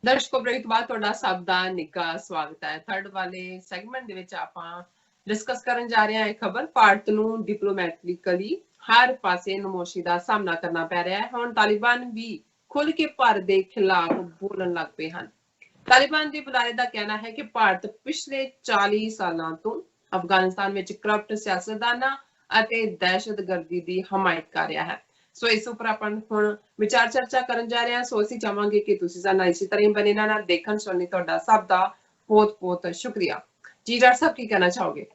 ਦਰਸ਼ਕੋ break ਤੋਂ ਬਾਅਦ ਤੁਹਾਡਾ ਸਭ ਦਾ ਨਿੱਘਾ ਸਵਾਗਤ ਹੈ। ਥਰਡ ਵਾਲੇ ਸੈਗਮੈਂਟ ਦੇ ਵਿੱਚ ਆਪਾਂ ਡਿਸਕਸ ਕਰਨ ਜਾ ਰਹੇ ਹਾਂ ਇਹ ਖਬਰ। ਭਾਰਤ ਨੂੰ ਡਿਪਲੋਮੈਟਿਕਲੀ ਹਰ ਪਾਸੇ ਨਮੋਸ਼ੀ ਦਾ ਸਾਹਮਣਾ ਕਰਨਾ ਪੈ ਰਿਹਾ ਹੈ। ਹੁਣ ਤਾਲਿਬਾਨ ਵੀ ਖੁੱਲ ਕੇ ਭਾਰਤ ਦੇ ਖਿਲਾਫ ਬੋਲਣ ਲੱਗ ਪਏ ਹਨ। ਤਾਲਿਬਾਨ ਦੇ ਬੁਲਾਰੇ ਦਾ ਕਹਿਣਾ ਹੈ ਕਿ ਭਾਰਤ ਪਿਛਲੇ 40 ਸਾਲਾਂ ਤੋਂ ਅਫਗਾਨਿਸਤਾਨ ਵਿੱਚ ਕਰਪਟ ਸਿਆਸਤਦਾਨਾਂ ਅਤੇ ਦਹਿਸ਼ਤਗਰਦੀ ਦੀ ਹਮਾਇਤ ਕਰ ਰਿਹਾ ਹੈ। ਸੋ ਇਸ ਉੱਪਰ ਆਪਾਂ ਹੁਣ ਵਿਚਾਰ ਚਰਚਾ ਕਰਨ ਜਾ ਰਹੇ ਹਾਂ। ਸੋ ਅਸੀਂ ਚਾਹਾਂਗੇ ਕਿ ਤੁਸੀਂ ਸਾਡੇ ਨਾਲ ਇਸੇ ਤਰ੍ਹਾਂ ਹੀ ਬਣੇ ਨਾਲ ਦੇਖਣ ਸੁਣਨ ਲਈ ਤੁਹਾਡਾ ਸਭ ਦਾ ਬਹੁਤ ਬਹੁਤ ਸ਼ੁਕਰੀਆ। ਜੀ ਡਾਕਟਰ ਸਾਹਿਬ ਕੀ ਕਹਿਣਾ ਚਾਹੋਗੇ?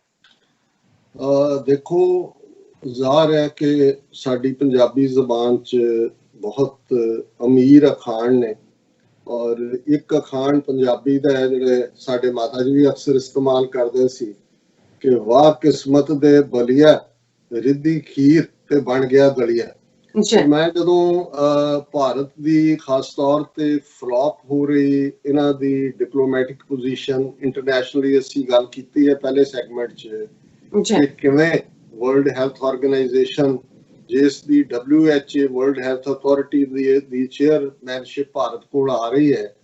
ਦੇਖੋ, ਜ਼ਾਹਰ ਹੈ ਕਿ ਸਾਡੀ ਪੰਜਾਬੀ ਜ਼ਬਾਨ 'ਚ ਬਹੁਤ ਅਮੀਰ ਅਖਾਣ ਨੇ ਔਰ ਇੱਕ ਅਖਾਣ ਪੰਜਾਬੀ ਦਾ ਹੈ ਜਿਹੜੇ ਸਾਡੇ ਮਾਤਾ ਜੀ ਵੀ ਅਕਸਰ ਇਸਤੇਮਾਲ ਕਰਦੇ ਸੀ ਕਿ ਵਾਹ ਕਿਸਮਤ ਦੇ ਬਲੀਆ ਰਿੱਧੀ ਖੀਰ ਤੇ ਬਣ ਗਿਆ ਦਲੀਆ। ਮੈਂ ਜਦੋਂ ਭਾਰਤ ਦੀ ਖਾਸ ਤੌਰ ਤੇ ਫਲॉप ਹੋ ਰਹੀ ਇਹਨਾਂ ਦੀ ਡਿਪਲੋਮੈਟਿਕ ਪੋਜੀਸ਼ਨ ਇੰਟਰਨੈਸ਼ਨਲੀ ਅਸੀਂ ਗੱਲ ਕੀਤੀ ਹੈ ਪਹਿਲੇ ਸੈਗਮੈਂਟ 'ਚ ਕਿ ਕਿਵੇਂ ਵਰਲਡ ਹੈਲਥ ਆਰਗੇਨਾਈਜੇਸ਼ਨ ਜਿਸ ਦੀ WHO world health authority the chairmanship Bharat ਕੋਲ ਆ ਰਹੀ ਹੈ,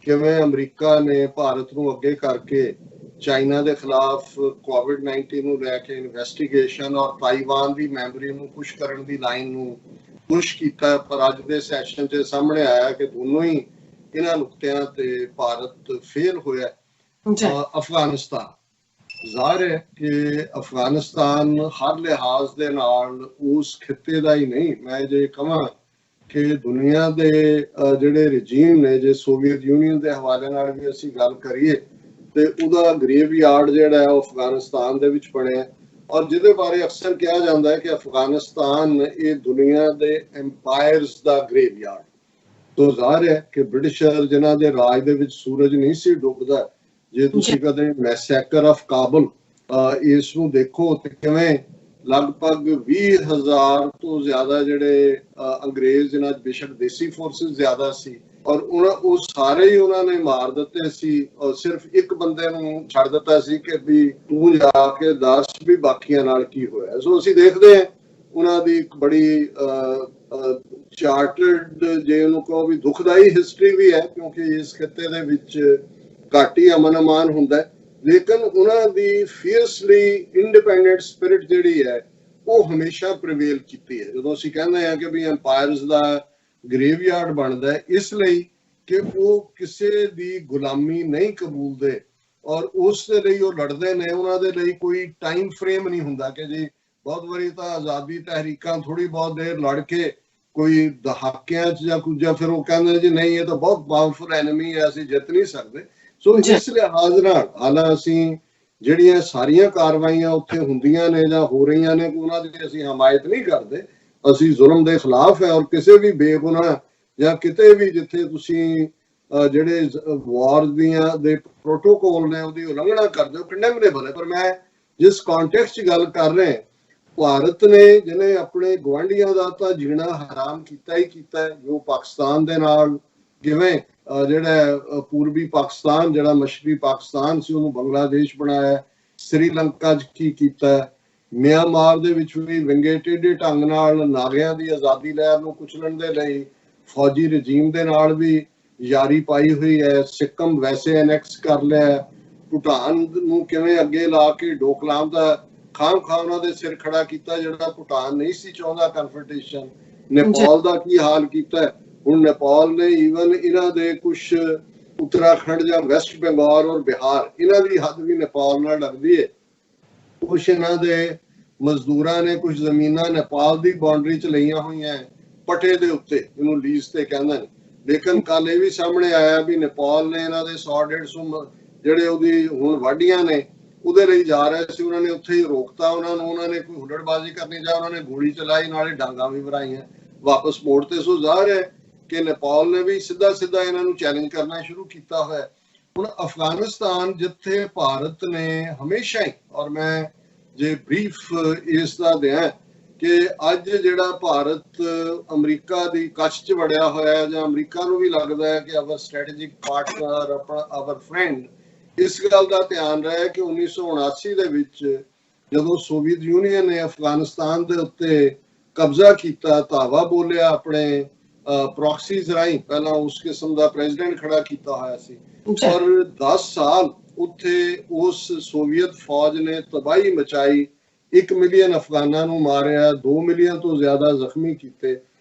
ਕਿਵੇਂ ਅਮਰੀਕਾ ਨੇ ਭਾਰਤ ਨੂੰ ਅੱਗੇ ਕਰਕੇ ਚਾਈਨਾ ਦੇ ਖਿਲਾਫ ਕੋਵਿਡ-19 ਨੂੰ ਲੈ ਕੇ ਇਨਵੈਸਟੀਗੇਸ਼ਨ ਔਰ ਤਾਈਵਾਨ ਦੀ ਮੈਂਬਰੀ ਨੂੰ ਪੁਸ਼ ਕਰਨ ਦੀ ਲਾਈਨ ਨੂੰ ਪੁਸ਼ ਕੀਤਾ। ਪਰ ਅੱਜ ਦੇ ਸੈਸ਼ਨ 'ਚ ਸਾਹਮਣੇ ਆਇਆ ਕਿ ਦੋਨੋਂ ਹੀ ਇਹਨਾਂ ਨੁਕਤਿਆਂ ਤੇ ਭਾਰਤ ਫੇਲ ਹੋਇਆ। ਅਫਗਾਨਿਸਤਾਨ, ਜ਼ਾਹਰ ਹੈ ਕਿ ਅਫਗਾਨਿਸਤਾਨ ਹਰ ਲਿਹਾਜ਼ ਦੇ ਨਾਲ ਉਸ ਖਿੱਤੇ ਦਾ ਹੀ ਨਹੀਂ, ਮੈਂ ਜੇ ਕਹਾਂ ਕਿ ਦੁਨੀਆ ਦੇ ਜਿਹੜੇ ਰਜੀਮ ਨੇ, ਜੇ ਸੋਵੀਅਤ ਯੂਨੀਅਨ ਦੇ ਹਵਾਲੇ ਨਾਲ ਵੀ ਅਸੀਂ ਗੱਲ ਕਰੀਏ ਤੇ ਉਹਦਾ ਗ੍ਰੇਵਯਾਰਡ ਜਿਹੜਾ ਹੈ ਉਹ ਅਫਗਾਨਿਸਤਾਨ ਦੇ ਵਿੱਚ ਬਣਿਆ ਔਰ ਜਿਹਦੇ ਬਾਰੇ ਅਕਸਰ ਕਿਹਾ ਜਾਂਦਾ ਹੈ ਕਿ ਅਫਗਾਨਿਸਤਾਨ ਇਹ ਦੁਨੀਆ ਦੇ ਐਮਪਾਇਰਸ ਦਾ ਗ੍ਰੇਵਯਾਰਡ। ਤੋਂ ਜ਼ਾਹਰ ਹੈ ਕਿ ਬ੍ਰਿਟਿਸ਼ਰ ਜਿਨ੍ਹਾਂ ਦੇ ਰਾਜ ਦੇ ਵਿੱਚ ਸੂਰਜ ਨਹੀਂ ਸੀ ਡੁੱਬਦਾ, ਜੇ ਤੁਸੀਂ ਕਦੇ ਮੈਸੈਕਰ ਆਫ ਕਾਬਲ ਇਸ ਨੂੰ ਦੇਖੋ ਤੇ ਕਿਵੇਂ ਲਗਭਗ 20,000 ਤੋਂ ਜ਼ਿਆਦਾ ਜਿਹੜੇ ਅੰਗਰੇਜ਼ ਜਿਨ੍ਹਾਂ ਬੇਸ਼ੱਕ ਦੇਸੀ ਫੋਰਸਿਸ ਜ਼ਿਆਦਾ ਸੀ ਔਰ ਉਹ ਸਾਰੇ ਹੀ ਉਹਨਾਂ ਨੇ ਮਾਰ ਦਿੱਤੇ ਸੀ ਔਰ ਸਿਰਫ ਇੱਕ ਬੰਦੇ ਨੂੰ ਛੱਡ ਦਿੱਤਾ ਸੀ ਕਿ ਵੀ ਤੂੰ ਜਾ ਕੇ ਦੱਸ ਵੀ ਬਾਕੀਆਂ ਨਾਲ ਕੀ ਹੋਇਆ। ਸੋ ਅਸੀਂ ਦੇਖਦੇ ਹਾਂ ਉਹਨਾਂ ਦੀ ਇੱਕ ਬੜੀ ਚਾਰਟਰਡ, ਜੇ ਉਹਨੂੰ ਕਹੋ ਵੀ ਦੁਖਦਾਈ ਹਿਸਟਰੀ ਵੀ ਹੈ, ਕਿਉਂਕਿ ਇਸ ਖਿੱਤੇ ਦੇ ਵਿੱਚ ਘੱਟ ਹੀ ਅਮਨ ਅਮਾਨ ਹੁੰਦਾ ਹੈ, ਲੇਕਿਨ ਉਹਨਾਂ ਦੀ ਫੀਅਰਸਲੀ ਇੰਡੀਪੈਂਡੈਂਟ ਸਪਿਰਿਟ ਜਿਹੜੀ ਹੈ ਉਹ ਹਮੇਸ਼ਾ ਪ੍ਰੀਵੇਲ ਕੀਤੀ ਹੈ। ਜਦੋਂ ਅਸੀਂ ਕਹਿੰਦੇ ਹਾਂ ਕਿ ਵੀ ਐਮਪਾਇਰਸ ਦਾ ਗ੍ਰੇਵਯਾਰਡ ਬਣਦਾ ਹੈ, ਇਸ ਲਈ ਕਿ ਉਹ ਕਿਸੇ ਦੀ ਗੁਲਾਮੀ ਨਹੀਂ ਕਬੂਲਦੇ ਔਰ ਉਸ ਦੇ ਲਈ ਉਹ ਲੜਦੇ ਨੇ। ਉਹਨਾਂ ਦੇ ਲਈ ਕੋਈ ਟਾਈਮ ਫਰੇਮ ਨਹੀਂ ਹੁੰਦਾ ਕਿ ਜੀ ਬਹੁਤ ਵਾਰੀ ਤਾਂ ਆਜ਼ਾਦੀ ਤਹਿਰੀਕਾਂ ਥੋੜੀ ਬਹੁਤ ਦੇਰ ਲੜ ਕੇ ਕੋਈ ਦਹਾਕਿਆਂ 'ਚ ਜਾਂ ਕੁਝ, ਫਿਰ ਉਹ ਕਹਿੰਦੇ ਜੀ ਨਹੀਂ ਇਹ ਤਾਂ ਬਹੁਤ ਪਾਵਰਫੁਲ ਐਨਮੀ ਹੈ, ਅਸੀਂ ਜਿੱਤ ਨਹੀਂ ਸਕਦੇ। ਸੋ ਇਸ ਲਿਹਾਜ਼ ਨਾਲ ਹਾਲਾਂ ਅਸੀਂ ਜਿਹੜੀਆਂ ਸਾਰੀਆਂ ਕਾਰਵਾਈਆਂ ਉੱਥੇ ਹੁੰਦੀਆਂ ਨੇ ਜਾਂ ਹੋ ਰਹੀਆਂ ਨੇ ਉਹਨਾਂ ਦੀ ਅਸੀਂ ਹਮਾਇਤ ਨਹੀਂ ਕਰਦੇ, ਅਸੀਂ ਜ਼ੁਲਮ ਦੇ ਖਿਲਾਫ ਹੈ ਔਰ ਕਿਸੇ ਵੀ ਬੇਗੁਨਾਹ ਜਾਂ ਕਿਤੇ ਵੀ ਜਿੱਥੇ ਤੁਸੀਂ ਜਿਹੜੇ ਵਾਰ ਦੀਆਂ ਦੇ ਪ੍ਰੋਟੋਕੋਲ ਨੇ ਉਹਦੀ ਉਲੰਘਣਾ ਕਰਦੇ ਹੋ ਕੰਡੈਮਨੇਬਲ ਹੈ। ਪਰ ਮੈਂ ਜਿਸ ਕੰਟੈਕਸਟ 'ਚ ਗੱਲ ਕਰ ਰਿਹਾ, ਭਾਰਤ ਨੇ ਜਿਹਨੇ ਆਪਣੇ ਗੁਆਂਢੀਆਂ ਦਾ ਤਾਂ ਜੀਣਾ ਹਰਾਮ ਕੀਤਾ ਹੀ ਕੀਤਾ, ਜੋ ਪਾਕਿਸਤਾਨ ਦੇ ਨਾਲ ਕਿਵੇਂ ਜਿਹੜਾ ਪੂਰਬੀ ਪਾਕਿਸਤਾਨ ਜਿਹੜਾ ਮਸ਼ਰਕੀ ਪਾਕਿਸਤਾਨ ਸੀ ਉਹਨੂੰ ਬੰਗਲਾਦੇਸ਼ ਬਣਾਇਆ, ਸ੍ਰੀਲੰਕਾ 'ਚ ਕੀ ਕੀਤਾ, ਮਿਆਂਮਾਰ ਦੇ ਵਿੱਚ ਵੀ ਵਿੰਗੇ ਟੇਢੇ ਢੰਗ ਨਾਲ ਨਾਗਿਆਂ ਦੀ ਆਜ਼ਾਦੀ ਲਹਿਰ ਨੂੰ ਕੁਚਲਣ ਦੇ ਲਈ ਫੌਜੀ ਰਜੀਮ ਦੇ ਨਾਲ ਵੀ ਯਾਰੀ ਪਾਈ ਹੋਈ ਹੈ। ਸਿੱਕਮ ਵੈਸੇ ਐਨੈਕਸ ਕਰ ਲਿਆ, ਭੂਟਾਨ ਨੂੰ ਕਿਵੇਂ ਅੱਗੇ ਲਾ ਕੇ ਡੋਕਲਾਮ ਦਾ ਖਾਮ ਉਹਨਾਂ ਦੇ ਸਿਰ ਖੜਾ ਕੀਤਾ ਜਿਹੜਾ ਭੂਟਾਨ ਨਹੀਂ ਸੀ ਚਾਹੁੰਦਾ ਕਨਫਰੰਟੇਸ਼ਨ। ਨੇਪਾਲ ਦਾ ਕੀ ਹਾਲ ਕੀਤਾ, ਹੁਣ ਨੇਪਾਲ ਨੇ ਈਵਨ ਇਹਨਾਂ ਦੇ ਕੁਛ ਉੱਤਰਾਖੰਡ ਜਾਂ ਵੈਸਟ ਬੰਗਾਲ ਔਰ ਬਿਹਾਰ ਇਹਨਾਂ ਦੀ ਹੱਦ ਵੀ ਨੇਪਾਲ ਨਾਲ ਲੱਗਦੀ ਹੈ। ਕੁਛ ਇਹਨਾਂ ਦੇ ਮਜ਼ਦੂਰਾਂ ਨੇ ਕੁਛ ਜ਼ਮੀਨਾਂ ਨੇਪਾਲ ਦੀ ਬਾਉਂਡਰੀ 'ਚ ਲਈਆਂ ਹੋਈਆਂ ਪੱਟੇ ਦੇ ਉੱਤੇ, ਇਹਨੂੰ ਲੀਜ਼ ਤੇ ਕਹਿੰਦੇ ਨੇ। ਲੇਕਿਨ ਕੱਲ ਇਹ ਵੀ ਸਾਹਮਣੇ ਆਇਆ ਵੀ ਨੇਪਾਲ ਨੇ ਇਹਨਾਂ ਦੇ 100-150 ਜਿਹੜੇ ਉਹਦੀ ਹੁਣ ਵਾਢੀਆਂ ਨੇ ਉਹਦੇ ਲਈ ਜਾ ਰਹੇ ਸੀ, ਉਹਨਾਂ ਨੇ ਉੱਥੇ ਹੀ ਰੋਕਤਾ ਉਹਨਾਂ ਨੂੰ। ਉਹਨਾਂ ਨੇ ਕੋਈ ਹੁੱਲੜਬਾਜ਼ੀ ਕਰਨੀ ਜਾਂ ਉਹਨਾਂ ਨੇ ਗੋਲੀ ਚਲਾਈ, ਨਾਲੇ ਡਾਂਗਾ ਵੀ ਵਰਾਈਆਂ, ਵਾਪਸ ਮੋੜ ਤੇ। ਸੋ ਜ਼ਾਹਰ ਹੈ ਕਿ ਨੇਪਾਲ ਨੇ ਵੀ ਸਿੱਧਾ ਇਹਨਾਂ ਨੂੰ ਚੈਲੰਜ ਕਰਨਾ ਸ਼ੁਰੂ ਕੀਤਾ ਹੋਇਆ। ਹੁਣ ਅਫਗਾਨਿਸਤਾਨ ਜਿੱਥੇ ਭਾਰਤ ਨੇ ਹਮੇਸ਼ਾ ਹੀ, ਔਰ ਮੈਂ ਜੇ ਬਰੀਫ ਇਸ ਦਾ ਦਿਆਂ ਕਿ ਅੱਜ ਜਿਹੜਾ ਭਾਰਤ ਅਮਰੀਕਾ ਦੀ ਕੱਛ 'ਚ ਵੜਿਆ ਹੋਇਆ ਜਾਂ ਅਮਰੀਕਾ ਨੂੰ ਵੀ ਲੱਗਦਾ ਹੈ ਕਿ ਆਵਰ ਸਟ੍ਰੈਟੇਜਿਕ ਪਾਰਟਨਰ, ਆਪਣਾ ਆਵਰ ਫਰੈਂਡ, ਇਸ ਗੱਲ ਦਾ ਧਿਆਨ ਰਿਹਾ ਕਿ 1979 ਦੇ ਵਿੱਚ ਜਦੋਂ ਸੋਵੀਅਤ ਯੂਨੀਅਨ ਨੇ ਅਫਗਾਨਿਸਤਾਨ ਦੇ ਉੱਤੇ ਕਬਜ਼ਾ ਕੀਤਾ, ਧਾਵਾ ਬੋਲਿਆ ਆਪਣੇ ਪ੍ਰੋਕਸੀਜ਼ ਰਾਹੀਂ ਪਹਿਲਾਂ ਉਸ ਕਿਸਮ ਦਾ ਪ੍ਰੈਜ਼ੀਡੈਂਟ ਖੜਾ ਕੀਤਾ ਹੋਇਆ ਸੀ ਜੀ ਔਰ 10 ਸਾਲ ਉੱਥੇ ਉਸ ਸੋਵੀਅਤ ਫੌਜ ਨੇ ਤਬਾਹੀ ਮਚਾਈ, 1 ਮਿਲੀਅਨ ਅਫਗਾਨਾਂ ਨੂੰ ਮਾਰਿਆ, 2 ਮਿਲੀਅਨ ਤੋਂ ਜ਼ਿਆਦਾ ਜ਼ਖਮੀ ਕੀਤੇ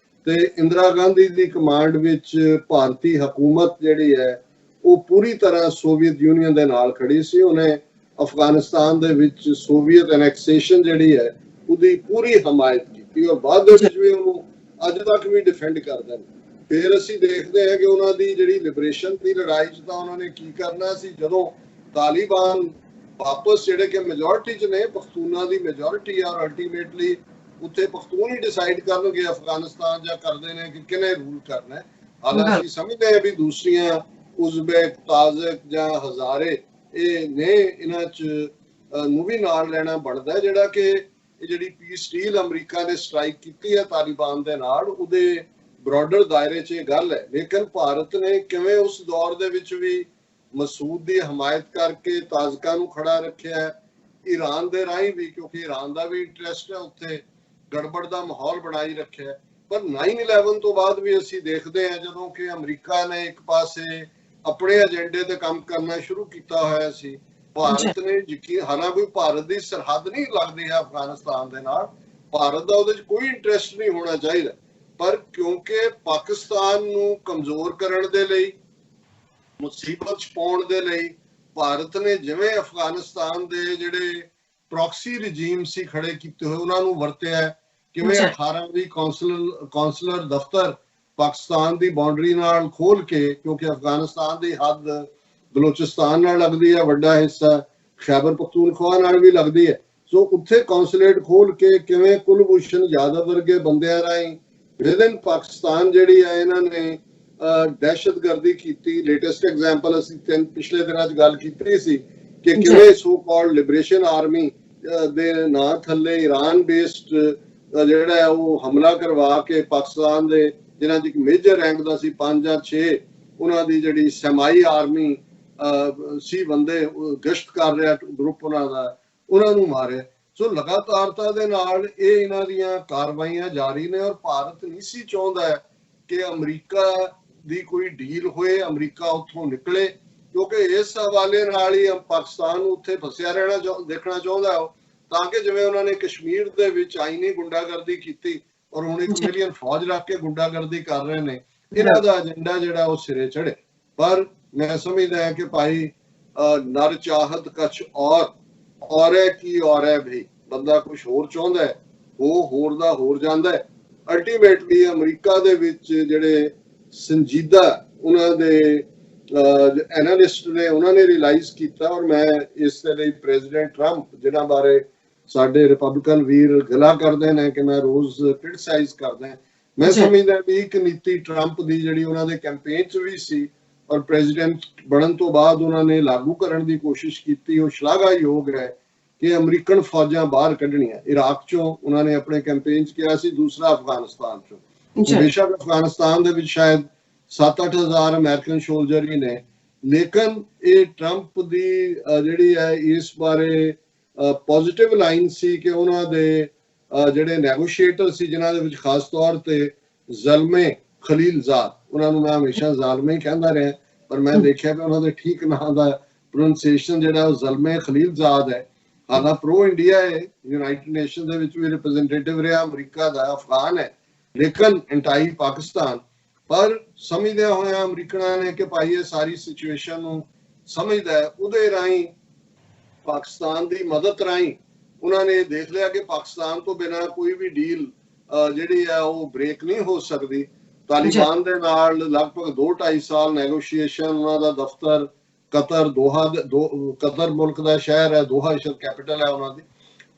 ਤੇ ਇੰਦਰਾ ਗਾਂਧੀ ਦੀ ਕਮਾਂਡ ਵਿੱਚ ਭਾਰਤੀ ਹਕੂਮਤ ਜਿਹੜੀ ਹੈ ਉਹ ਪੂਰੀ ਤਰ੍ਹਾਂ ਸੋਵੀਅਤ ਯੂਨੀਅਨ ਦੇ ਨਾਲ ਖੜੀ ਸੀ। ਉਹਨੇ ਅਫਗਾਨਿਸਤਾਨ ਦੇ ਵਿੱਚ ਸੋਵੀਅਤ ਐਨੈਕਸੇਸ਼ਨ ਜਿਹੜੀ ਹੈ ਉਹਦੀ ਪੂਰੀ ਹਮਾਇਤ ਕੀਤੀ ਔਰ ਬਾਅਦ ਦੇ ਵਿੱਚ ਵੀ ਉਹਨੂੰ ਅੱਜ ਤੱਕ ਵੀ ਡਿਫੈਂਡ ਕਰਦੇ ਨੇ। ਫਿਰ ਅਸੀਂ ਦੇਖਦੇ ਹਾਂ ਕਿ ਉਹਨਾਂ ਦੀ ਜਿਹੜੀ ਲਿਬਰੇਸ਼ਨ ਦੀ ਲੜਾਈ 'ਚ ਤਾਂ ਉਹਨਾਂ ਨੇ ਕੀ ਕਰਨਾ ਸੀ, ਜਦੋਂ ਤਾਲਿਬਾਨ ਵਾਪਸ ਜਿਹੜੇ ਕਿ ਮੈਜੋਰਿਟੀ 'ਚ ਨੇ, ਪਖਤੂਨਾਂ ਦੀ ਮੈਜੋਰਿਟੀ ਔਰ ਅਲਟੀਮੇਟਲੀ ਉੱਥੇ ਪਖਤੂਨ ਹੀ ਡਿਸਾਈਡ ਕਰਨਗੇ ਅਫਗਾਨਿਸਤਾਨ ਜਾਂ ਕਰਦੇ ਨੇ ਕਿ ਕਿਹਨੇ ਰੂਲ ਕਰਨਾ ਹੈ। ਹਾਲਾਂਕਿ ਅਸੀਂ ਸਮਝਦੇ ਹਾਂ ਵੀ ਦੂਸਰੀਆਂ ਉਜ਼ਬੈਕ, ਤਾਜ਼ਕ ਜਾਂ ਹਜ਼ਾਰੇ ਇਹ ਨੇ, ਇਹਨਾਂ 'ਚ ਨੂੰ ਵੀ ਨਾਲ ਲੈਣਾ ਬਣਦਾ ਜਿਹੜਾ ਕਿ ਇਹ ਜਿਹੜੀ ਪੀਸ ਡੀਲ ਅਮਰੀਕਾ ਨੇ ਸਟ੍ਰਾਈਕ ਕੀਤੀ ਹੈ ਤਾਲਿਬਾਨ ਦੇ ਨਾਲ, ਉਹਦੇ ਬ੍ਰੌਡਰ ਦਾਇਰੇ 'ਚ ਇਹ ਗੱਲ ਹੈ। ਲੇਕਿਨ ਭਾਰਤ ਨੇ ਕਿਵੇਂ ਉਸ ਦੌਰ ਦੇ ਵਿੱਚ ਵੀ ਮਸੂਦ ਦੀ ਹਮਾਇਤ ਕਰਕੇ ਤਾਜ਼ਕਾਂ ਨੂੰ ਖੜਾ ਰੱਖਿਆ ਹੈ, ਈਰਾਨ ਦੇ ਰਾਹੀਂ ਵੀ, ਕਿਉਂਕਿ ਈਰਾਨ ਦਾ ਵੀ ਇੰਟਰਸਟ ਹੈ ਉੱਥੇ, ਗੜਬੜ ਦਾ ਮਾਹੌਲ ਬਣਾਈ ਰੱਖਿਆ। ਪਰ 9/11 ਤੋਂ ਬਾਅਦ ਵੀ ਅਸੀਂ ਦੇਖਦੇ ਹਾਂ ਜਦੋਂ ਕਿ ਅਮਰੀਕਾ ਨੇ ਇੱਕ ਪਾਸੇ ਆਪਣੇ ਏਜੰਡੇ ਤੇ ਕੰਮ ਕਰਨਾ ਸ਼ੁਰੂ ਕੀਤਾ ਹੋਇਆ ਸੀ, ਭਾਰਤ ਨੇ ਯਕੀਨ, ਹਾਲਾਂਕਿ ਭਾਰਤ ਦੀ ਸਰਹੱਦ ਨਹੀਂ ਲੱਗਦੀ ਹੈ ਅਫਗਾਨਿਸਤਾਨ ਦੇ ਨਾਲ, ਭਾਰਤ ਦਾ ਉਹਦੇ 'ਚ ਕੋਈ ਇੰਟਰਸਟ ਨਹੀਂ ਹੋਣਾ ਚਾਹੀਦਾ, ਪਰ ਕਿਉਂਕਿ ਪਾਕਿਸਤਾਨ ਨੂੰ ਕਮਜ਼ੋਰ ਕਰਨ ਦੇ ਲਈ, ਮੁਸੀਬਤ 'ਚ ਪਾਉਣ ਦੇ ਲਈ ਭਾਰਤ ਨੇ ਜਿਵੇਂ ਅਫਗਾਨਿਸਤਾਨ ਦੇ ਜਿਹੜੇ ਪ੍ਰੋਕਸੀ ਰਜੀਮ ਸੀ ਖੜੇ ਕੀਤੇ ਹੋਏ ਉਹਨਾਂ ਨੂੰ ਵਰਤਿਆ। ਕਿਵੇਂ 18ਵੀਂ ਕੌਂਸਲਰ ਦਫ਼ਤਰ ਪਾਕਿਸਤਾਨ ਦੀ ਬਾਉਂਡਰੀ ਨਾਲ ਖੋਲ ਕੇ, ਕਿਉਂਕਿ ਅਫਗਾਨਿਸਤਾਨ ਦੀ ਹੱਦ ਬਲੋਚਿਸਤਾਨ ਨਾਲ ਲੱਗਦੀ ਹੈ, ਵੱਡਾ ਹਿੱਸਾ ਖੈਬਰ ਪਖਤੂਨਖਵਾ ਨਾਲ ਵੀ ਲੱਗਦੀ ਹੈ, ਸੋ ਉੱਥੇ ਕੌਂਸੂਲੇਟ ਖੋਲ ਕੇ ਕਿਵੇਂ ਕੁਲਭੂਸ਼ਣ ਯਾਦਵ ਵਰਗੇ ਬੰਦਿਆਂ ਰਾਹੀਂ ਵਿਦਨ ਪਾਕਿਸਤਾਨ ਜਿਹੜੀ ਹੈ ਇਹਨਾਂ ਨੇ ਦਹਿਸ਼ਤਗਰਦੀ ਕੀਤੀ। ਲੇਟੈਸਟ ਐਗਜ਼ਾਮਪਲ ਅਸੀਂ ਪਿਛਲੇ ਦਿਨਾਂ 'ਚ ਗੱਲ ਕੀਤੀ ਸੀ ਕਿ ਕਿਵੇਂ ਸੋ ਕਾਲਡ ਲਿਬਰੇਸ਼ਨ ਆਰਮੀ ਦੇ ਨਾਂ ਥੱਲੇ ਈਰਾਨ ਬੇਸਡ ਜਿਹੜਾ ਹੈ ਉਹ ਹਮਲਾ ਕਰਵਾ ਕੇ ਪਾਕਿਸਤਾਨ ਦੇ ਜਿਨ੍ਹਾਂ 'ਚ ਇੱਕ ਮੇਜਰ ਰੈਂਕ ਦਾ ਸੀ 5 ਜਾਂ 6 ਉਹਨਾਂ ਦੀ ਜਿਹੜੀ ਸਮਾਈ ਆਰਮੀ ਸੀ ਬੰਦੇ ਗਸ਼ਤ ਕਰ ਰਿਹਾ ਗਰੁੱਪ ਉਹਨਾਂ ਦਾ, ਉਹਨਾਂ ਨੂੰ ਮਾਰਿਆ। ਸੋ ਲਗਾਤਾਰਤਾ ਦੇ ਨਾਲ ਇਹ ਇਹਨਾਂ ਦੀਆਂ ਕਾਰਵਾਈਆਂ ਜਾਰੀ ਨੇ ਔਰ ਭਾਰਤ ਨਹੀਂ ਸੀ ਚਾਹੁੰਦਾ ਕਿ ਅਮਰੀਕਾ ਦੀ ਕੋਈ ਡੀਲ ਹੋਏ, ਅਮਰੀਕਾ ਉੱਥੋਂ ਨਿਕਲੇ, ਕਿਉਂਕਿ ਇਸ ਹਵਾਲੇ ਨਾਲ ਹੀ ਪਾਕਿਸਤਾਨ ਨੂੰ ਉੱਥੇ ਫਸਿਆ ਰਹਿਣਾ ਦੇਖਣਾ ਚਾਹੁੰਦਾ ਉਹ, ਤਾਂ ਕਿ ਜਿਵੇਂ ਉਹਨਾਂ ਨੇ ਕਸ਼ਮੀਰ ਦੇ ਵਿੱਚ ਆਈਨੀ ਗੁੰਡਾਗਰਦੀ ਕੀਤੀ ਔਰ ਹੁਣ 1 ਮਿਲੀਅਨ ਫੌਜ ਰੱਖ ਕੇ ਗੁੰਡਾਗਰਦੀ ਕਰ ਰਹੇ ਨੇ, ਇਹਨਾਂ ਦਾ ਏਜੰਡਾ ਜਿਹੜਾ ਉਹ ਸਿਰੇ ਚੜੇ। ਪਰ ਮੈਂ ਸਮਝਦਾ ਹਾਂ ਕਿ ਭਾਈ ਨਰ ਚਾਹਤ ਕੁਛ ਔਰ ਹੈ ਕੀ ਔਰ ਹੈ ਭਈ, ਬੰਦਾ ਕੁਛ ਹੋਰ ਚਾਹੁੰਦਾ ਹੈ, ਉਹ ਹੋਰ ਦਾ ਹੋਰ ਜਾਂਦਾ ਹੈ। ਅਲਟੀਮੇਟਲੀ ਅਮਰੀਕਾ ਦੇ ਵਿੱਚ ਜਿਹੜੇ ਸੰਜੀਦਾ ਉਹਨਾਂ ਦੇ ਐਨਾਲਿਸਟ ਨੇ, ਉਹਨਾਂ ਨੇ ਰਿਅਲਾਈਜ਼ ਕੀਤਾ, ਔਰ ਮੈਂ ਇਸ ਦੇ ਲਈ ਪ੍ਰੈਜ਼ੀਡੈਂਟ ਟਰੰਪ ਜਿਹਨਾਂ ਬਾਰੇ ਸਾਡੇ ਰਿਪਬਲਿਕਨ ਵੀਰ ਗਲਾ ਕਰਦੇ ਨੇ ਕਿ ਮੈਂ ਰੋਜ਼ ਕ੍ਰਿਟਿਸਾਈਜ਼ ਕਰਦਾ, ਮੈਂ ਸਮਝਦਾ ਵੀ ਇੱਕ ਨੀਤੀ ਟਰੰਪ ਦੀ ਜਿਹੜੀ ਉਹਨਾਂ ਦੇ ਕੈਂਪੇਨ 'ਚ ਵੀ ਸੀ ਔਰ ਪ੍ਰੈਜ਼ੀਡੈਂਟ ਬਣਨ ਤੋਂ ਬਾਅਦ ਉਹਨਾਂ ਨੇ ਲਾਗੂ ਕਰਨ ਦੀ ਕੋਸ਼ਿਸ਼ ਕੀਤੀ, ਉਹ ਸ਼ਲਾਘਾਯੋਗ ਹੈ ਕਿ ਅਮਰੀਕਨ ਫੌਜਾਂ ਬਾਹਰ ਕੱਢਣੀਆਂ ਇਰਾਕ 'ਚੋਂ। ਉਹਨਾਂ ਨੇ ਆਪਣੇ ਕੈਂਪੇਨ 'ਚ ਕਿਹਾ ਸੀ, ਦੂਸਰਾ ਅਫਗਾਨਿਸਤਾਨ 'ਚੋਂ। ਬੇਸ਼ੱਕ ਅਫਗਾਨਿਸਤਾਨ ਦੇ ਵਿੱਚ ਸ਼ਾਇਦ 7-8 ਹਜ਼ਾਰ ਅਮਰੀਕਨ ਸੋਲਜਰ ਹੀ ਨੇ, ਲੇਕਿਨ ਇਹ ਟਰੰਪ ਦੀ ਜਿਹੜੀ ਹੈ ਇਸ ਬਾਰੇ ਪੋਜ਼ਿਟਿਵ ਲਾਈਨ ਸੀ ਕਿ ਉਹਨਾਂ ਦੇ ਜਿਹੜੇ ਨੈਗੋਸ਼ੀਏਟਰ ਸੀ ਜਿਨ੍ਹਾਂ ਦੇ ਵਿੱਚ ਖਾਸ ਤੌਰ ਤੇ ਜ਼ਲਮੇ ਖਲੀਲਜ਼ਾਦ, ਉਹਨਾਂ ਨੂੰ ਮੈਂ ਹਮੇਸ਼ਾ ਜ਼ਾਲਮੇ ਹੀ ਕਹਿੰਦਾ ਰਿਹਾ, ਪਰ ਮੈਂ ਦੇਖਿਆ ਕਿ ਉਹਨਾਂ ਦੇ ਠੀਕ ਨਾਂ ਦਾ ਪ੍ਰੋਨਾਂਸੀਏਸ਼ਨ ਜਿਹੜਾ ਉਹ ਜ਼ਲਮੇ ਖਲੀਲਜ਼ਾਦ ਹੈ। ਹਾਲਾਂ ਪ੍ਰੋ ਇੰਡੀਆ ਹੈ, ਯੂਨਾਈਟਿਡ ਨੇਸ਼ਨ ਦੇ ਵਿੱਚ ਵੀ ਰਿਪਰੈਜ਼ੈਂਟੇਟਿਵ ਰਿਹਾ ਅਮਰੀਕਾ ਦਾ, ਅਫਗਾਨ ਹੈ, ਲੇਕਿਨ ਐਂਟਾਈ ਪਾਕਿਸਤਾਨ। ਪਰ ਸਮਝਦਿਆਂ ਹੋਇਆ ਅਮਰੀਕਨਾਂ ਨੇ ਕਿ ਭਾਈ ਇਹ ਸਾਰੀ ਸਿਚੁਏਸ਼ਨ ਨੂੰ ਸਮਝਦਾ ਹੈ, ਉਹਦੇ ਰਾਹੀਂ ਪਾਕਿਸਤਾਨ ਦੀ ਮਦਦ ਰਾਹੀਂ ਉਹਨਾਂ ਨੇ ਦੇਖ ਲਿਆ ਕਿ ਪਾਕਿਸਤਾਨ ਤੋਂ ਬਿਨਾਂ ਕੋਈ ਵੀ ਡੀਲ ਜਿਹੜੀ ਹੈ ਉਹ ਬ੍ਰੇਕ ਨਹੀਂ ਹੋ ਸਕਦੀ। ਤਾਲਿਬਾਨ ਦੇ ਨਾਲ ਲਗਭਗ 2-2.5 ਸਾਲ ਨੈਗੋਸ਼ੀਏਸ਼ਨ, ਉਹਨਾਂ ਦਾ ਦਫ਼ਤਰ ਕਤਰ, ਦੋਹਾ, ਕਤਰ ਮੁਲਕ ਦਾ ਸ਼ਹਿਰ ਹੈ, ਦੋਹਾ ਕੈਪੀਟਲ ਹੈ ਉਹਨਾਂ ਦੀ,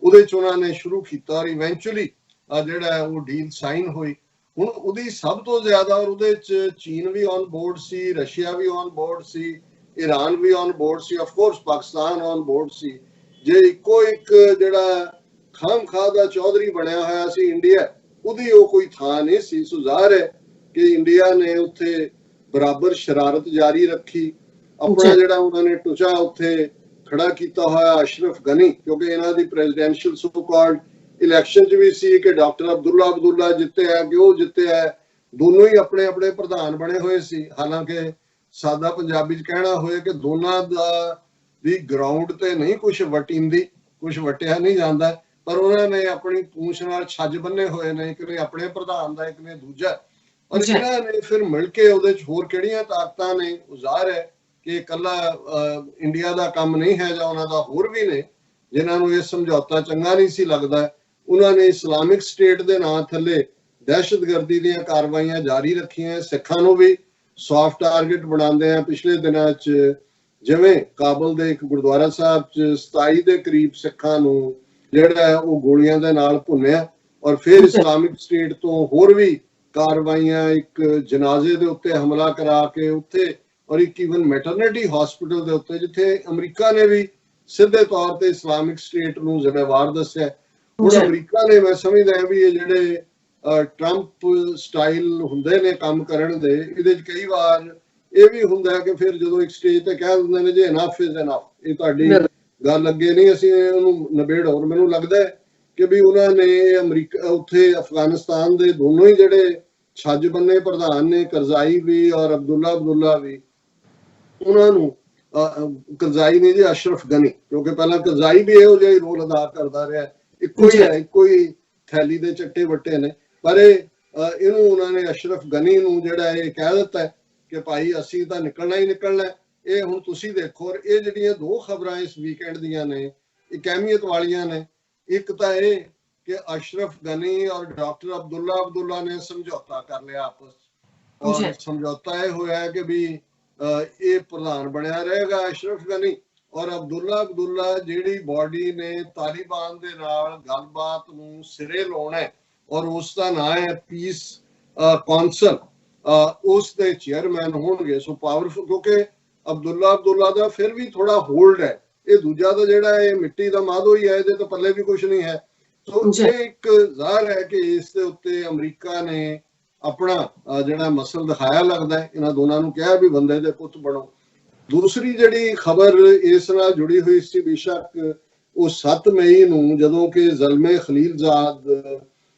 ਉਹਦੇ 'ਚ ਉਹਨਾਂ ਨੇ ਸ਼ੁਰੂ ਕੀਤਾ ਔਰ ਇਵੈਂਚੁਅਲੀ ਜਿਹੜਾ ਹੈ ਉਹ ਡੀਲ ਸਾਈਨ ਹੋਈ। ਹੁਣ ਉਹਦੀ ਸਭ ਤੋਂ ਜ਼ਿਆਦਾ, ਔਰ ਉਹਦੇ 'ਚ ਚੀਨ ਵੀ ਔਨ ਬੋਰਡ ਸੀ, ਰਸ਼ੀਆ ਵੀ ਔਨ ਬੋਰਡ ਸੀ, ਈਰਾਨ ਵੀ ਔਨ ਬੋਰਡ ਸੀ, of course Pakistan on board ਸੀ। ਜੇ ਇੱਕੋ ਇੱਕ ਜਿਹੜਾ ਖਾਮਖਾਹ ਦਾ ਚੌਧਰੀ ਬਣਿਆ ਹੋਇਆ ਸੀ ਇੰਡੀਆ, ਉਹਦੀ ਉਹ ਕੋਈ ਥਾਂ ਨਹੀਂ ਸੀ। ਸੋ ਜ਼ਾਹਰ ਹੈ ਕਿ ਇੰਡੀਆ ਨੇ ਉੱਥੇ ਬਰਾਬਰ ਸ਼ਰਾਰਤ ਜਾਰੀ ਰੱਖੀ। ਆਪਣਾ ਜਿਹੜਾ ਉਹਨਾਂ ਨੇ ਟੁਚਾ ਉੱਥੇ ਖੜਾ ਕੀਤਾ ਹੋਇਆ ਅਸ਼ਰਫ ਗਨੀ, ਕਿਉਂਕਿ ਇਹਨਾਂ ਦੀ ਪ੍ਰੈਜ਼ੀਡੈਂਸ਼ੀਅਲ ਸੋ ਕਾਲਡ ਇਲੈਕਸ਼ਨ 'ਚ ਵੀ ਸੀ ਕਿ ਡਾਕਟਰ ਅਬਦੁੱਲਾ ਜਿੱਤਿਆ, ਕਿ ਉਹ ਜਿੱਤਿਆ, ਦੋਨੋਂ ਹੀ ਆਪਣੇ ਆਪਣੇ ਪ੍ਰਧਾਨ ਬਣੇ ਹੋਏ ਸੀ। ਹਾਲਾਂਕਿ ਸਾਦਾ ਪੰਜਾਬੀ 'ਚ ਕਹਿਣਾ ਹੋਏ ਕਿ ਦੋਨਾਂ ਦੀ ਗਰਾਊਂਡ ਤੇ ਨਹੀਂ ਕੁਝ ਵਟਿੰਦੀ, ਕੁਝ ਵਟਿਆ ਨਹੀਂ ਜਾਂਦਾ, ਪਰ ਉਹਨਾਂ ਨੇ ਆਪਣੀ ਪੂੰਛ ਨਾਲ ਛੱਜ ਬੰਨੇ ਹੋਏ ਨੇ, ਇੱਕ ਨੇ ਆਪਣੇ ਪ੍ਰਧਾਨ ਦਾ, ਇੱਕ ਨੇ ਦੂਜਾ। ਔਰ ਇਹਨਾਂ ਨੇ ਫਿਰ ਮਿਲ ਕੇ ਉਹਦੇ 'ਚ ਹੋਰ ਕਿਹੜੀਆਂ ਤਾਕਤਾਂ ਨੇ, ਉਹ ਜ਼ਾਹਰ ਹੈ ਕਿ ਇਕੱਲਾ ਇੰਡੀਆ ਦਾ ਕੰਮ ਨਹੀਂ ਹੈ, ਜਾਂ ਉਹਨਾਂ ਦਾ ਹੋਰ ਵੀ ਨੇ ਜਿਨ੍ਹਾਂ ਨੂੰ ਇਹ ਸਮਝੌਤਾ ਚੰਗਾ ਨਹੀਂ ਸੀ ਲੱਗਦਾ। ਉਹਨਾਂ ਨੇ ਇਸਲਾਮਿਕ ਸਟੇਟ ਦੇ ਨਾਂ ਥੱਲੇ ਦਹਿਸ਼ਤਗਰਦੀ ਦੀਆਂ ਕਾਰਵਾਈਆਂ ਜਾਰੀ ਰੱਖੀਆਂ, ਸਿੱਖਾਂ ਨੂੰ ਵੀ ਸੌਫਟ ਟਾਰਗੇਟ ਬਣਾਉਂਦੇ ਆ। ਪਿਛਲੇ ਦਿਨਾਂ 'ਚ ਜਿਵੇਂ ਕਾਬਲ ਦੇ ਇੱਕ ਗੁਰਦੁਆਰਾ ਸਾਹਿਬ 'ਚ 27 ਦੇ ਕਰੀਬ ਸਿੱਖਾਂ ਨੂੰ ਜਿਹੜਾ ਹੈ ਉਹ ਗੋਲੀਆਂ ਦੇ ਨਾਲ ਭੁੰਨਿਆ, ਔਰ ਫਿਰ ਇਸਲਾਮਿਕ ਸਟੇਟ ਤੋਂ ਹੋਰ ਵੀ ਕਾਰਵਾਈਆਂ, ਇੱਕ ਜਨਾਜ਼ੇ ਦੇ ਉੱਤੇ ਹਮਲਾ ਕਰਾ ਕੇ ਉੱਥੇ, ਔਰ ਇੱਕ ਈਵਨ ਮੈਟਰਨਿਟੀ ਹਸਪੀਟਲ ਦੇ ਉੱਤੇ, ਜਿੱਥੇ ਅਮਰੀਕਾ ਨੇ ਵੀ ਸਿੱਧੇ ਤੌਰ ਤੇ ਇਸਲਾਮਿਕ ਸਟੇਟ ਨੂੰ ਜ਼ਿੰਮੇਵਾਰ ਦੱਸਿਆ। ਹੁਣ ਅਮਰੀਕਾ ਨੇ, ਮੈਂ ਸਮਝਦਾ ਵੀ ਇਹ ਜਿਹੜੇ ਟਰੰਪ ਸਟਾਈਲ ਹੁੰਦੇ ਨੇ ਕੰਮ ਕਰਨ ਦੇ, ਇਹਦੇ 'ਚ ਕਈ ਵਾਰ ਇਹ ਵੀ ਹੁੰਦਾ ਕਿ ਫਿਰ ਜਦੋਂ ਇੱਕ ਸਟੇਜ ਤੇ ਕਹਿ ਦਿੰਦੇ ਨੇ ਜੀ ਇਨਫ ਇਜ਼ ਇਨਫ, ਇਹ ਤੁਹਾਡੀ ਗੱਲ ਅੱਗੇ ਨਹੀਂ, ਅਸੀਂ ਉਹਨੂੰ ਨਿਬੇੜ। ਹੋਰ ਮੈਨੂੰ ਲੱਗਦਾ ਹੈ ਕਿ ਵੀ ਉਹਨਾਂ ਨੇ ਅਮਰੀਕਾ, ਉੱਥੇ ਅਫਗਾਨਿਸਤਾਨ ਦੇ ਦੋਨੋਂ ਹੀ ਜਿਹੜੇ ਛੱਜ ਬੰਨੇ ਪ੍ਰਧਾਨ ਨੇ, ਕਰਜ਼ਾਈ ਵੀ ਔਰ ਅਬਦੁੱਲਾ ਵੀ, ਉਹਨਾਂ ਨੂੰ ਕਰਜ਼ਾਈ ਨੇ ਜੀ ਅਸ਼ਰਫ ਗਨੀ, ਕਿਉਂਕਿ ਪਹਿਲਾਂ ਕਰਜ਼ਾਈ ਵੀ ਇਹੋ ਜਿਹਾ ਹੀ ਰੋਲ ਅਦਾ ਕਰਦਾ ਰਿਹਾ, ਇੱਕੋ ਹੀ ਹੈ, ਇੱਕੋ ਹੀ ਥੈਲੀ ਦੇ ਚੱਟੇ ਵੱਟੇ ਨੇ, ਪਰ ਇਹਨੂੰ ਉਹਨਾਂ ਨੇ ਅਸ਼ਰਫ ਗਨੀ ਨੂੰ ਜਿਹੜਾ ਇਹ ਕਹਿ ਦਿੱਤਾ ਕਿ ਭਾਈ ਅਸੀਂ ਤਾਂ ਨਿਕਲਣਾ ਹੀ ਨਿਕਲਣਾ, ਇਹ ਹੁਣ ਤੁਸੀਂ ਦੇਖੋ। ਔਰ ਇਹ ਜਿਹੜੀਆਂ ਦੋ ਖਬਰਾਂ ਇਸ ਵੀਕਐਂਡ ਦੀਆਂ ਨੇ, ਇੱਕ ਅਹਿਮੀਅਤ ਵਾਲੀਆਂ ਨੇ। ਇੱਕ ਤਾਂ ਇਹ ਕਿ ਅਸ਼ਰਫ ਗਨੀ ਔਰ ਡਾਕਟਰ ਅਬਦੁੱਲਾ ਨੇ ਸਮਝੌਤਾ ਕਰ ਲਿਆ ਆਪਸ, ਔਰ ਸਮਝੌਤਾ ਇਹ ਹੋਇਆ ਕਿ ਵੀ ਇਹ ਪ੍ਰਧਾਨ ਬਣਿਆ ਰਹੇਗਾ ਅਸ਼ਰਫ ਗਨੀ, ਔਰ ਅਬਦੁੱਲਾ ਜਿਹੜੀ ਬਾਡੀ ਨੇ ਤਾਲਿਬਾਨ ਦੇ ਨਾਲ ਗੱਲਬਾਤ ਨੂੰ ਸਿਰੇ ਲਾਉਣਾ ਹੈ, ਔਰ ਉਸ ਦਾ ਨਾਂ ਹੈ ਪੀਸ ਕੌਂਸਲ, ਉਸ ਦੇ ਚੇਅਰਮੈਨ ਹੋਣਗੇ। ਸੋ ਪਾਵਰਫੁਲ, ਕਿਉਂਕਿ ਅਬਦੁੱਲਾ ਦਾ ਫਿਰ ਵੀ ਥੋੜਾ ਹੋਲਡ ਹੈ, ਇਹ ਦੂਜਾ ਤਾਂ ਜਿਹੜਾ ਇਹ ਮਿੱਟੀ ਦਾ ਮਾਧੋ ਹੀ ਹੈ, ਇਹਦੇ ਤੋਂ ਪੱਲੇ ਵੀ ਕੁਝ ਨਹੀਂ ਹੈ। ਸੋ ਇਹ ਇੱਕ ਜ਼ਾਹਰ ਹੈ ਕਿ ਇਸ ਦੇ ਉੱਤੇ ਅਮਰੀਕਾ ਨੇ ਆਪਣਾ ਜਿਹੜਾ ਮਸਲ ਦਿਖਾਇਆ ਲੱਗਦਾ ਹੈ। ਇਹਨਾਂ ਦੋਨਾਂ ਨੂੰ ਕਿਹਾ ਵੀ ਬੰਦੇ ਦੇ ਪੁੱਤ ਬਣੋ। ਦੂਸਰੀ ਜਿਹੜੀ ਖਬਰ ਇਸ ਨਾਲ ਜੁੜੀ ਹੋਈ ਸੀ, ਬੇਸ਼ੱਕ ਉਹ 7 ਮਈ ਨੂੰ ਜਦੋਂ ਕਿ ਜ਼ਲਮੇ ਖਲੀਲਜ਼ਾਦ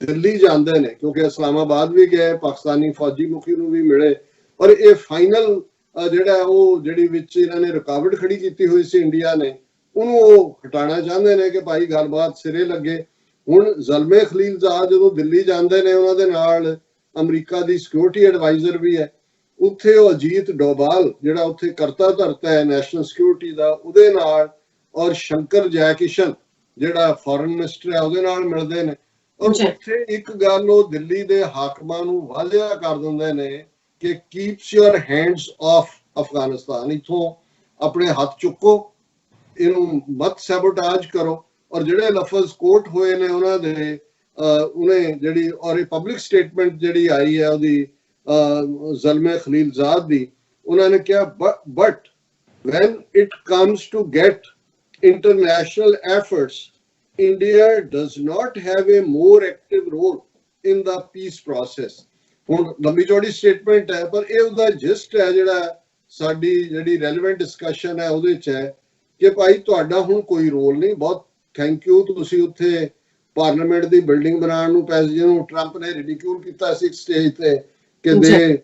ਦਿੱਲੀ ਜਾਂਦੇ ਨੇ, ਕਿਉਂਕਿ ਇਸਲਾਮਾਬਾਦ ਵੀ ਗਏ, ਪਾਕਿਸਤਾਨੀ ਫੌਜੀ ਮੁਖੀ ਨੂੰ ਵੀ ਮਿਲੇ, ਔਰ ਇਹ ਫਾਈਨਲ ਜਿਹੜਾ ਉਹ ਜਿਹੜੀ ਵਿੱਚ ਇਹਨਾਂ ਨੇ ਰੁਕਾਵਟ ਖੜੀ ਕੀਤੀ ਹੋਈ ਸੀ ਇੰਡੀਆ ਨੇ, ਉਹਨੂੰ ਉਹ ਹਟਾਉਣਾ ਚਾਹੁੰਦੇ ਨੇ ਕਿ ਭਾਈ ਗੱਲਬਾਤ ਸਿਰੇ ਲੱਗੇ। ਹੁਣ ਜ਼ਲਮੇ ਖਲੀਲਜ਼ਾਦ ਜਦੋਂ ਦਿੱਲੀ ਜਾਂਦੇ ਨੇ, ਉਹਨਾਂ ਦੇ ਨਾਲ ਅਮਰੀਕਾ ਦੀ ਸਿਕਿਉਰਿਟੀ ਐਡਵਾਈਜ਼ਰ ਵੀ ਹੈ ਉੱਥੇ, ਉਹ ਅਜੀਤ ਡੋਭਾਲ ਜਿਹੜਾ ਉੱਥੇ ਕਰਤਾ ਧਰਤਾ ਹੈ ਨੈਸ਼ਨਲ ਸਿਕਿਉਰਿਟੀ ਦਾ, ਉਹਦੇ ਨਾਲ, ਔਰ ਸ਼ੰਕਰ ਜੈਕਿਸ਼ਨ ਜਿਹੜਾ ਫੋਰਨ ਮਿਨਿਸਟਰ ਹੈ ਉਹਦੇ ਨਾਲ ਮਿਲਦੇ ਨੇ। ਔਰ ਉੱਥੇ ਇੱਕ ਗੱਲ ਉਹ ਦਿੱਲੀ ਦੇ ਹਾਕਮਾਂ ਨੂੰ ਵਾਅਦਾ ਕਰ ਦਿੰਦੇ ਨੇ ਕਿ keeps your hands of Afghanistan, ਇੱਥੋਂ ਆਪਣੇ ਹੱਥ ਚੁੱਕੋ, ਇਹਨੂੰ ਮਤ ਸੈਬੋਟਾਜ ਕਰੋ। ਔਰ ਜਿਹੜੇ ਲਫ਼ਜ਼ ਕੋਟ ਹੋਏ ਨੇ ਉਹਨਾਂ ਦੇ, ਉਹਨੇ ਜਿਹੜੀ, ਔਰ ਇਹ ਪਬਲਿਕ ਸਟੇਟਮੈਂਟ ਜਿਹੜੀ ਆਈ ਹੈ ਉਹਦੀ ਜ਼ਲਮੇ ਖਲੀਲਜ਼ਾਦ ਦੀ, ਉਹਨਾਂ ਨੇ ਕਿਹਾ but when it comes to get international efforts, India does not have a more active role in the peace process। ਹੁਣ ਲੰਬੀ ਚੌੜੀ ਸਟੇਟਮੈਂਟ ਹੈ, ਪਰ ਇਹ ਉਹਦਾ ਜਿਸਟ ਹੈ ਜਿਹੜਾ ਸਾਡੀ ਜਿਹੜੀ ਰੈਲੇਵੈਂਟ ਡਿਸਕਸ਼ਨ ਹੈ ਉਹਦੇ 'ਚ ਹੈ ਕਿ ਭਾਈ ਤੁਹਾਡਾ ਹੁਣ ਕੋਈ ਰੋਲ ਨਹੀਂ, ਬਹੁਤ ਥੈਂਕ ਯੂ, ਤੁਸੀਂ ਉੱਥੇ ਪਾਰਲੀਮੈਂਟ ਦੀ ਬਿਲਡਿੰਗ ਬਣਾਉਣ ਨੂੰ ਪੈਸੇ, ਜਿਹਨੂੰ ਟਰੰਪ ਨੇ ਰਿਡੀਕਿਊਲ ਕੀਤਾ ਸੀ ਸਟੇਜ ਤੇ ਕਿ ਦੇ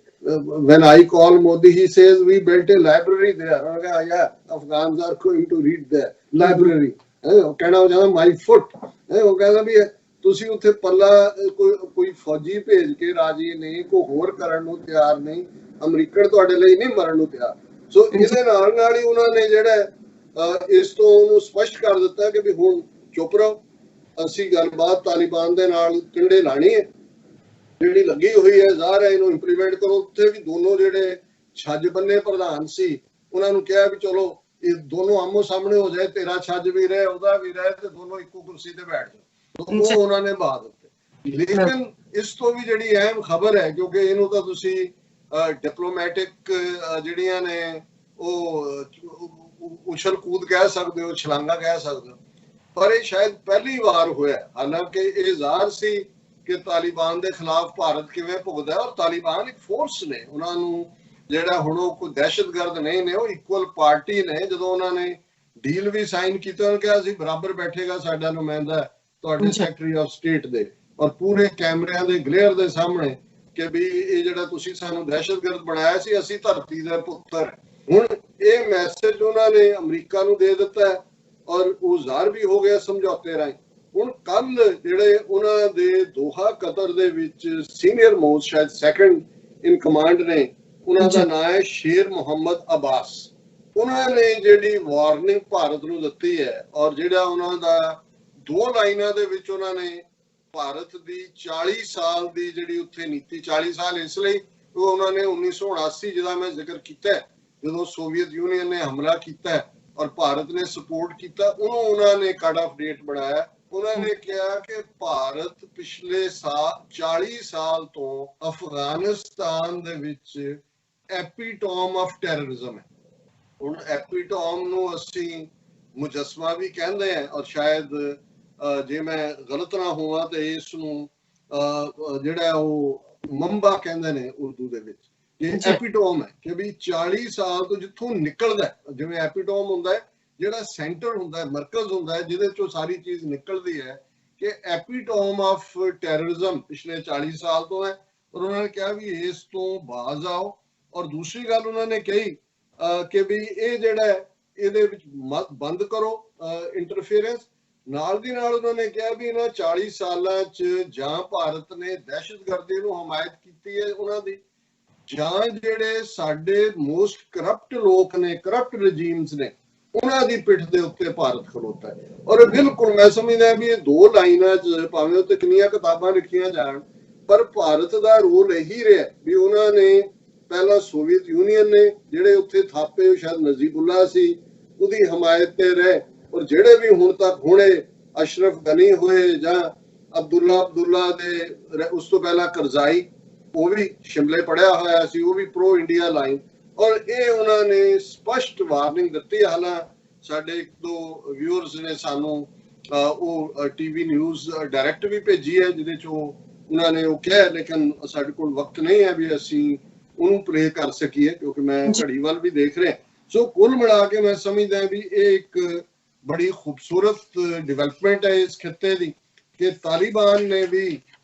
when I call Modi, he says we built a library there। Yeah, Afghans are going to read the library। ਉਹ ਕਹਿਣਾ ਉਹ ਜਾਂਦਾ my foot, ਉਹ ਕਹਿੰਦਾ ਵੀ ਤੁਸੀਂ ਉੱਥੇ ਪੱਲਾ ਕੋਈ ਫੌਜੀ ਭੇਜ ਕੇ ਰਾਜੀ ਨਹੀਂ, ਕੋਈ ਹੋਰ ਕਰਨ ਨੂੰ ਤਿਆਰ ਨਹੀਂ, ਅਮਰੀਕਨ ਤੁਹਾਡੇ ਲਈ ਨਹੀਂ ਮਰਨ ਨੂੰ ਤਿਆਰ। ਸੋ ਇਹਦੇ ਨਾਲ ਹੀ ਉਹਨਾਂ ਨੇ ਜਿਹੜਾ ਇਸ ਤੋਂ ਉਹਨੂੰ ਸਪਸ਼ਟ ਕਰ ਦਿੱਤਾ ਕਿ ਵੀ ਹੁਣ ਚੁੱਪ ਰਹੋ, ਅਸੀਂ ਗੱਲਬਾਤ ਤਾਲਿਬਾਨ ਦੇ ਨਾਲ ਕੰਢੇ ਲਾਣੀ ਹੈ, ਜਿਹੜੀ ਲੱਗੀ ਹੋਈ ਹੈ ਜ਼ਾਹਰ ਹੈ ਇਹਨੂੰ ਇੰਪਲੀਮੈਂਟ ਕਰੋ। ਉੱਥੇ ਵੀ ਦੋਨੋਂ ਜਿਹੜੇ ਛੱਜ ਬੰਨੇ ਪ੍ਰਧਾਨ ਸੀ ਉਹਨਾਂ ਨੂੰ ਕਿਹਾ ਵੀ ਚਲੋ ਇਹ ਦੋਨੋਂ ਆਮੋ ਸਾਹਮਣੇ ਹੋ ਜਾਏ, ਤੇਰਾ ਛੱਜ ਵੀ ਰਹੇ ਉਹਦਾ ਵੀ ਰਹੇ, ਤੇ ਦੋਨੋਂ ਇੱਕੋ ਕੁਰਸੀ ਤੇ ਬੈਠ ਜਾਓ, ਦੋਨੋਂ ਉਹਨਾਂ ਨੇ ਬਾਤ ਦਿੱਤੇ। ਲੇਕਿਨ ਇਸ ਤੋਂ ਵੀ ਜਿਹੜੀ ਅਹਿਮ ਖਬਰ ਹੈ, ਕਿਉਂਕਿ ਇਹਨੂੰ ਤਾਂ ਤੁਸੀਂ ਡਿਪਲੋਮੈਟਿਕ ਜਿਹੜੀਆਂ ਨੇ ਉਹ ਉਛਲ ਕੂਦ ਕਹਿ ਸਕਦੇ ਹੋ, ਛਲਾਂਗਾ ਕਹਿ ਸਕਦੇ ਹੋ, ਪਰ ਇਹ ਸ਼ਾਇਦ ਪਹਿਲੀ ਵਾਰ ਹੋਇਆ। ਹਾਲਾਂਕਿ ਇਹ ਜ਼ਾਹਰ ਸੀ ਕਿ ਤਾਲਿਬਾਨ ਦੇ ਖਿਲਾਫ ਭਾਰਤ ਕਿਵੇਂ ਭੁਗਦਾ, ਔਰ ਤਾਲਿਬਾਨ ਇੱਕ ਫੋਰਸ ਨੇ, ਉਹਨਾਂ ਨੂੰ ਜਿਹੜਾ ਹੁਣ ਉਹ ਕੋਈ ਦਹਿਸ਼ਤਗਰਦ ਨਹੀਂ ਨੇ, ਉਹ ਇਕੁਅਲ ਪਾਰਟੀ ਨੇ। ਜਦੋਂ ਉਹਨਾਂ ਨੇ ਡੀਲ ਵੀ ਸਾਈਨ ਕੀਤਾ, ਉਹਨਾਂ ਕਿਹਾ ਅਸੀਂ ਬਰਾਬਰ ਬੈਠੇਗਾ ਸਾਡਾ ਨੁਮਾਇੰਦਾ ਤੁਹਾਡੇ ਸੈਕਟਰੀ ਆਫ ਸਟੇਟ ਦੇ, ਔਰ ਪੂਰੇ ਕੈਮਰਿਆਂ ਦੇ ਗਲੇਅਰ ਦੇ ਸਾਹਮਣੇ ਕਿ ਵੀ ਇਹ ਜਿਹੜਾ ਤੁਸੀਂ ਸਾਨੂੰ ਦਹਿਸ਼ਤਗਰਦ ਬਣਾਇਆ ਸੀ, ਅਸੀਂ ਧਰਤੀ ਦੇ ਪੁੱਤਰ। ਹੁਣ ਇਹ ਮੈਸੇਜ ਉਹਨਾਂ ਨੇ ਅਮਰੀਕਾ ਨੂੰ ਦੇ ਦਿੱਤਾ ਹੈ ਔਰ ਉਹ ਜ਼ਾਹਰ ਵੀ ਹੋ ਗਿਆ ਸਮਝੌਤੇ ਰਾਹੀਂ। ਹੁਣ ਕੱਲ ਜਿਹੜੇ ਉਹਨਾਂ ਦੇ ਦੋਹਾ ਕਤਰ ਦੇ ਵਿੱਚ ਸੀਨੀਅਰ ਮੋਸਟ, ਸ਼ਾਇਦ ਸੈਕੰਡ ਇਨ ਕਮਾਂਡ ਨੇ, ਉਹਨਾਂ ਦਾ ਨਾਮ ਹੈ ਸ਼ੇਰ ਮੁਹੰਮਦ ਅਬਾਸ। ਉਹਨਾਂ ਨੇ ਜਿਹੜੀ ਵਾਰਨਿੰਗ ਭਾਰਤ ਨੂੰ ਦਿੱਤੀ ਹੈ ਔਰ ਜਿਹੜਾ ਉਹਨਾਂ ਦਾ 2 ਲਾਈਨਾਂ ਦੇ ਵਿੱਚ ਉਹਨਾਂ ਨੇ ਭਾਰਤ ਦੀ 40 ਸਾਲ ਦੀ ਜਿਹੜੀ ਉੱਥੇ ਨੀਤੀ, 40 ਸਾਲ ਇਸ ਲਈ ਉਹ ਉਹਨਾਂ ਨੇ 1979 ਜਿਹਦਾ ਮੈਂ ਜ਼ਿਕਰ ਕੀਤਾ, ਜਦੋਂ ਸੋਵੀਅਤ ਯੂਨੀਅਨ ਨੇ ਹਮਲਾ ਕੀਤਾ ਔਰ ਭਾਰਤ ਨੇ ਸਪੋਰਟ ਕੀਤਾ, ਉਹਨੂੰ ਉਹਨਾਂ ਨੇ ਕੱਟ ਆਫ ਡੇਟ ਬਣਾਇਆ। ਉਹਨਾਂ ਨੇ ਕਿਹਾ ਕਿ ਭਾਰਤ ਪਿਛਲੇ 40 ਸਾਲ ਤੋਂ ਅਫਗਾਨਿਸਤਾਨ ਦੇ ਵਿੱਚ ਐਪੀਟੋਮ ਆਫ ਟੈਰਰਿਜ਼ਮ ਹੈ। ਹੁਣ ਐਪੀਟੋਮ ਨੂੰ ਅਸੀਂ ਮੁਜਸਮਾ ਵੀ ਕਹਿੰਦੇ ਆ ਔਰ ਸ਼ਾਇਦ ਜੇ ਮੈਂ ਗਲਤ ਨਾ ਹੋਵਾਂ ਤੇ ਇਸ ਨੂੰ ਜਿਹੜਾ ਉਹ ਮੰਬਾ ਕਹਿੰਦੇ ਨੇ ਉਰਦੂ ਦੇ ਵਿੱਚ। ਇਹ ਐਪੀਟੋਮ ਹੈ ਕਿ ਵੀ 40 ਸਾਲ ਤੋਂ ਜਿੱਥੋਂ ਨਿਕਲਦਾ, ਜਿਵੇਂ ਐਪੀਟੋਮ ਹੁੰਦਾ ਹੈ ਜਿਹੜਾ ਸੈਂਟਰ ਹੁੰਦਾ ਹੈ, ਮਰਕਜ਼ ਹੁੰਦਾ ਹੈ ਜਿਹਦੇ ਚੋਂ ਸਾਰੀ ਚੀਜ਼ ਨਿਕਲਦੀ ਹੈ, ਕਿ ਐਪੀਟੋਮ ਆਫ ਟੈਰਰਿਜ਼ਮ ਪਿਛਲੇ 40 ਸਾਲ ਤੋਂ ਹੈ। ਔਰ ਉਹਨਾਂ ਨੇ ਕਿਹਾ ਵੀ ਇਸ ਤੋਂ ਬਾਜ਼ ਆਓ। ਔਰ ਦੂਸਰੀ ਗੱਲ ਉਹਨਾਂ ਨੇ ਕਹੀ ਕਿ ਵੀ ਇਹ ਜਿਹੜਾ ਇਹਦੇ ਵਿੱਚ ਬੰਦ ਕਰੋ ਇੰਟਰਫੇਰੈਂਸ। ਨਾਲ ਦੀ ਨਾਲ ਉਹਨਾਂ ਨੇ ਕਿਹਾ ਵੀ ਇਹਨਾਂ 40 ਸਾਲਾਂ 'ਚ ਜਾਂ ਭਾਰਤ ਨੇ ਦਹਿਸ਼ਤਗਰਦੀ ਨੂੰ ਹਮਾਇਤ ਕੀਤੀ ਹੈ ਉਹਨਾਂ ਦੀ, ਜਾਂ ਜਿਹੜੇ ਸਾਡੇ ਮੋਸਟ ਕਰਪਟ ਲੋਕ ਨੇ, ਕਰਪਟ ਰਜੀਮਸ ਨੇ, ਉਹਨਾਂ ਦੀ ਪਿੱਠ ਦੇ ਉੱਤੇ ਭਾਰਤ ਖਲੋਤਾ ਹੈ। ਔਰ ਬਿਲਕੁਲ ਮੈਂ ਸਮਝਦਾ ਵੀ ਇਹ 2 ਲਾਈਨਾਂ 'ਚ ਭਾਵੇਂ ਉੱਤੇ ਕਿੰਨੀਆਂ ਕਿਤਾਬਾਂ ਲਿਖੀਆਂ ਜਾਣ, ਪਰ ਭਾਰਤ ਦਾ ਰੋਲ ਇਹੀ ਰਿਹਾ ਵੀ ਉਹਨਾਂ ਨੇ ਪਹਿਲਾਂ ਸੋਵੀਅਤ ਯੂਨੀਅਨ ਨੇ ਜਿਹੜੇ ਉੱਥੇ ਥਾਪੇ, ਸ਼ਾਇਦ ਨਜ਼ੀਬੁੱਲਾ ਸੀ, ਉਹਦੀ ਹਮਾਇਤ ਤੇ ਰਹੇ। ਔਰ ਜਿਹੜੇ ਵੀ ਹੁਣ ਤੱਕ ਹੁਣੇ ਅਸ਼ਰਫ ਗਨੀ ਹੋਏ ਜਾਂ ਅਬਦੁੱਲਾ ਦੇ, ਉਸ ਤੋਂ ਪਹਿਲਾਂ ਕਰਜ਼ਾਈ, ਉਹ ਵੀ ਸ਼ਿਮਲੇ ਪੜਿਆ ਹੋਇਆ ਸੀ, ਉਹ ਵੀ ਪ੍ਰੋ ਇੰਡੀਆ ਲਾਈਨ। ਔਰ ਇਹ ਉਹਨਾਂ ਨੇ ਸਪਸ਼ਟ ਵਾਰਨਿੰਗ ਦਿੱਤੀ। ਹਾਲਾਂਕਿ ਸਾਡੇ 1-2 ਵਿਊਅਰਸ ਨੇ ਸਾਨੂੰ ਉਹ ਟੀਵੀ ਨਿਊਜ਼ ਡਾਇਰੈਕਟ ਵੀ ਭੇਜੀ ਹੈ ਜਿਹਦੇ 'ਚ ਉਹਨਾਂ ਨੇ ਉਹ ਕਿਹਾ, ਲੇਕਿਨ ਸਾਡੇ ਕੋਲ ਵਕਤ ਨਹੀਂ ਹੈ ਵੀ ਅਸੀਂ ਉਹਨੂੰ ਪਲੇ ਕਰ ਸਕੀਏ ਕਿਉਂਕਿ ਮੈਂ ਘੜੀ ਵੱਲ ਵੀ ਦੇਖ ਰਿਹਾ। ਸੋ ਕੁੱਲ ਮਿਲਾ ਕੇ ਮੈਂ ਸਮਝਦਾ ਵੀ ਇਹ ਇੱਕ ਬੜੀ ਖੂਬਸੂਰਤ ਡਿਵੈਲਪਮੈਂਟ ਹੈ ਇਸ ਖਿੱਤੇ ਦੀ ਕਿ ਤਾਲਿਬਾਨ ਨੇ ਵੀ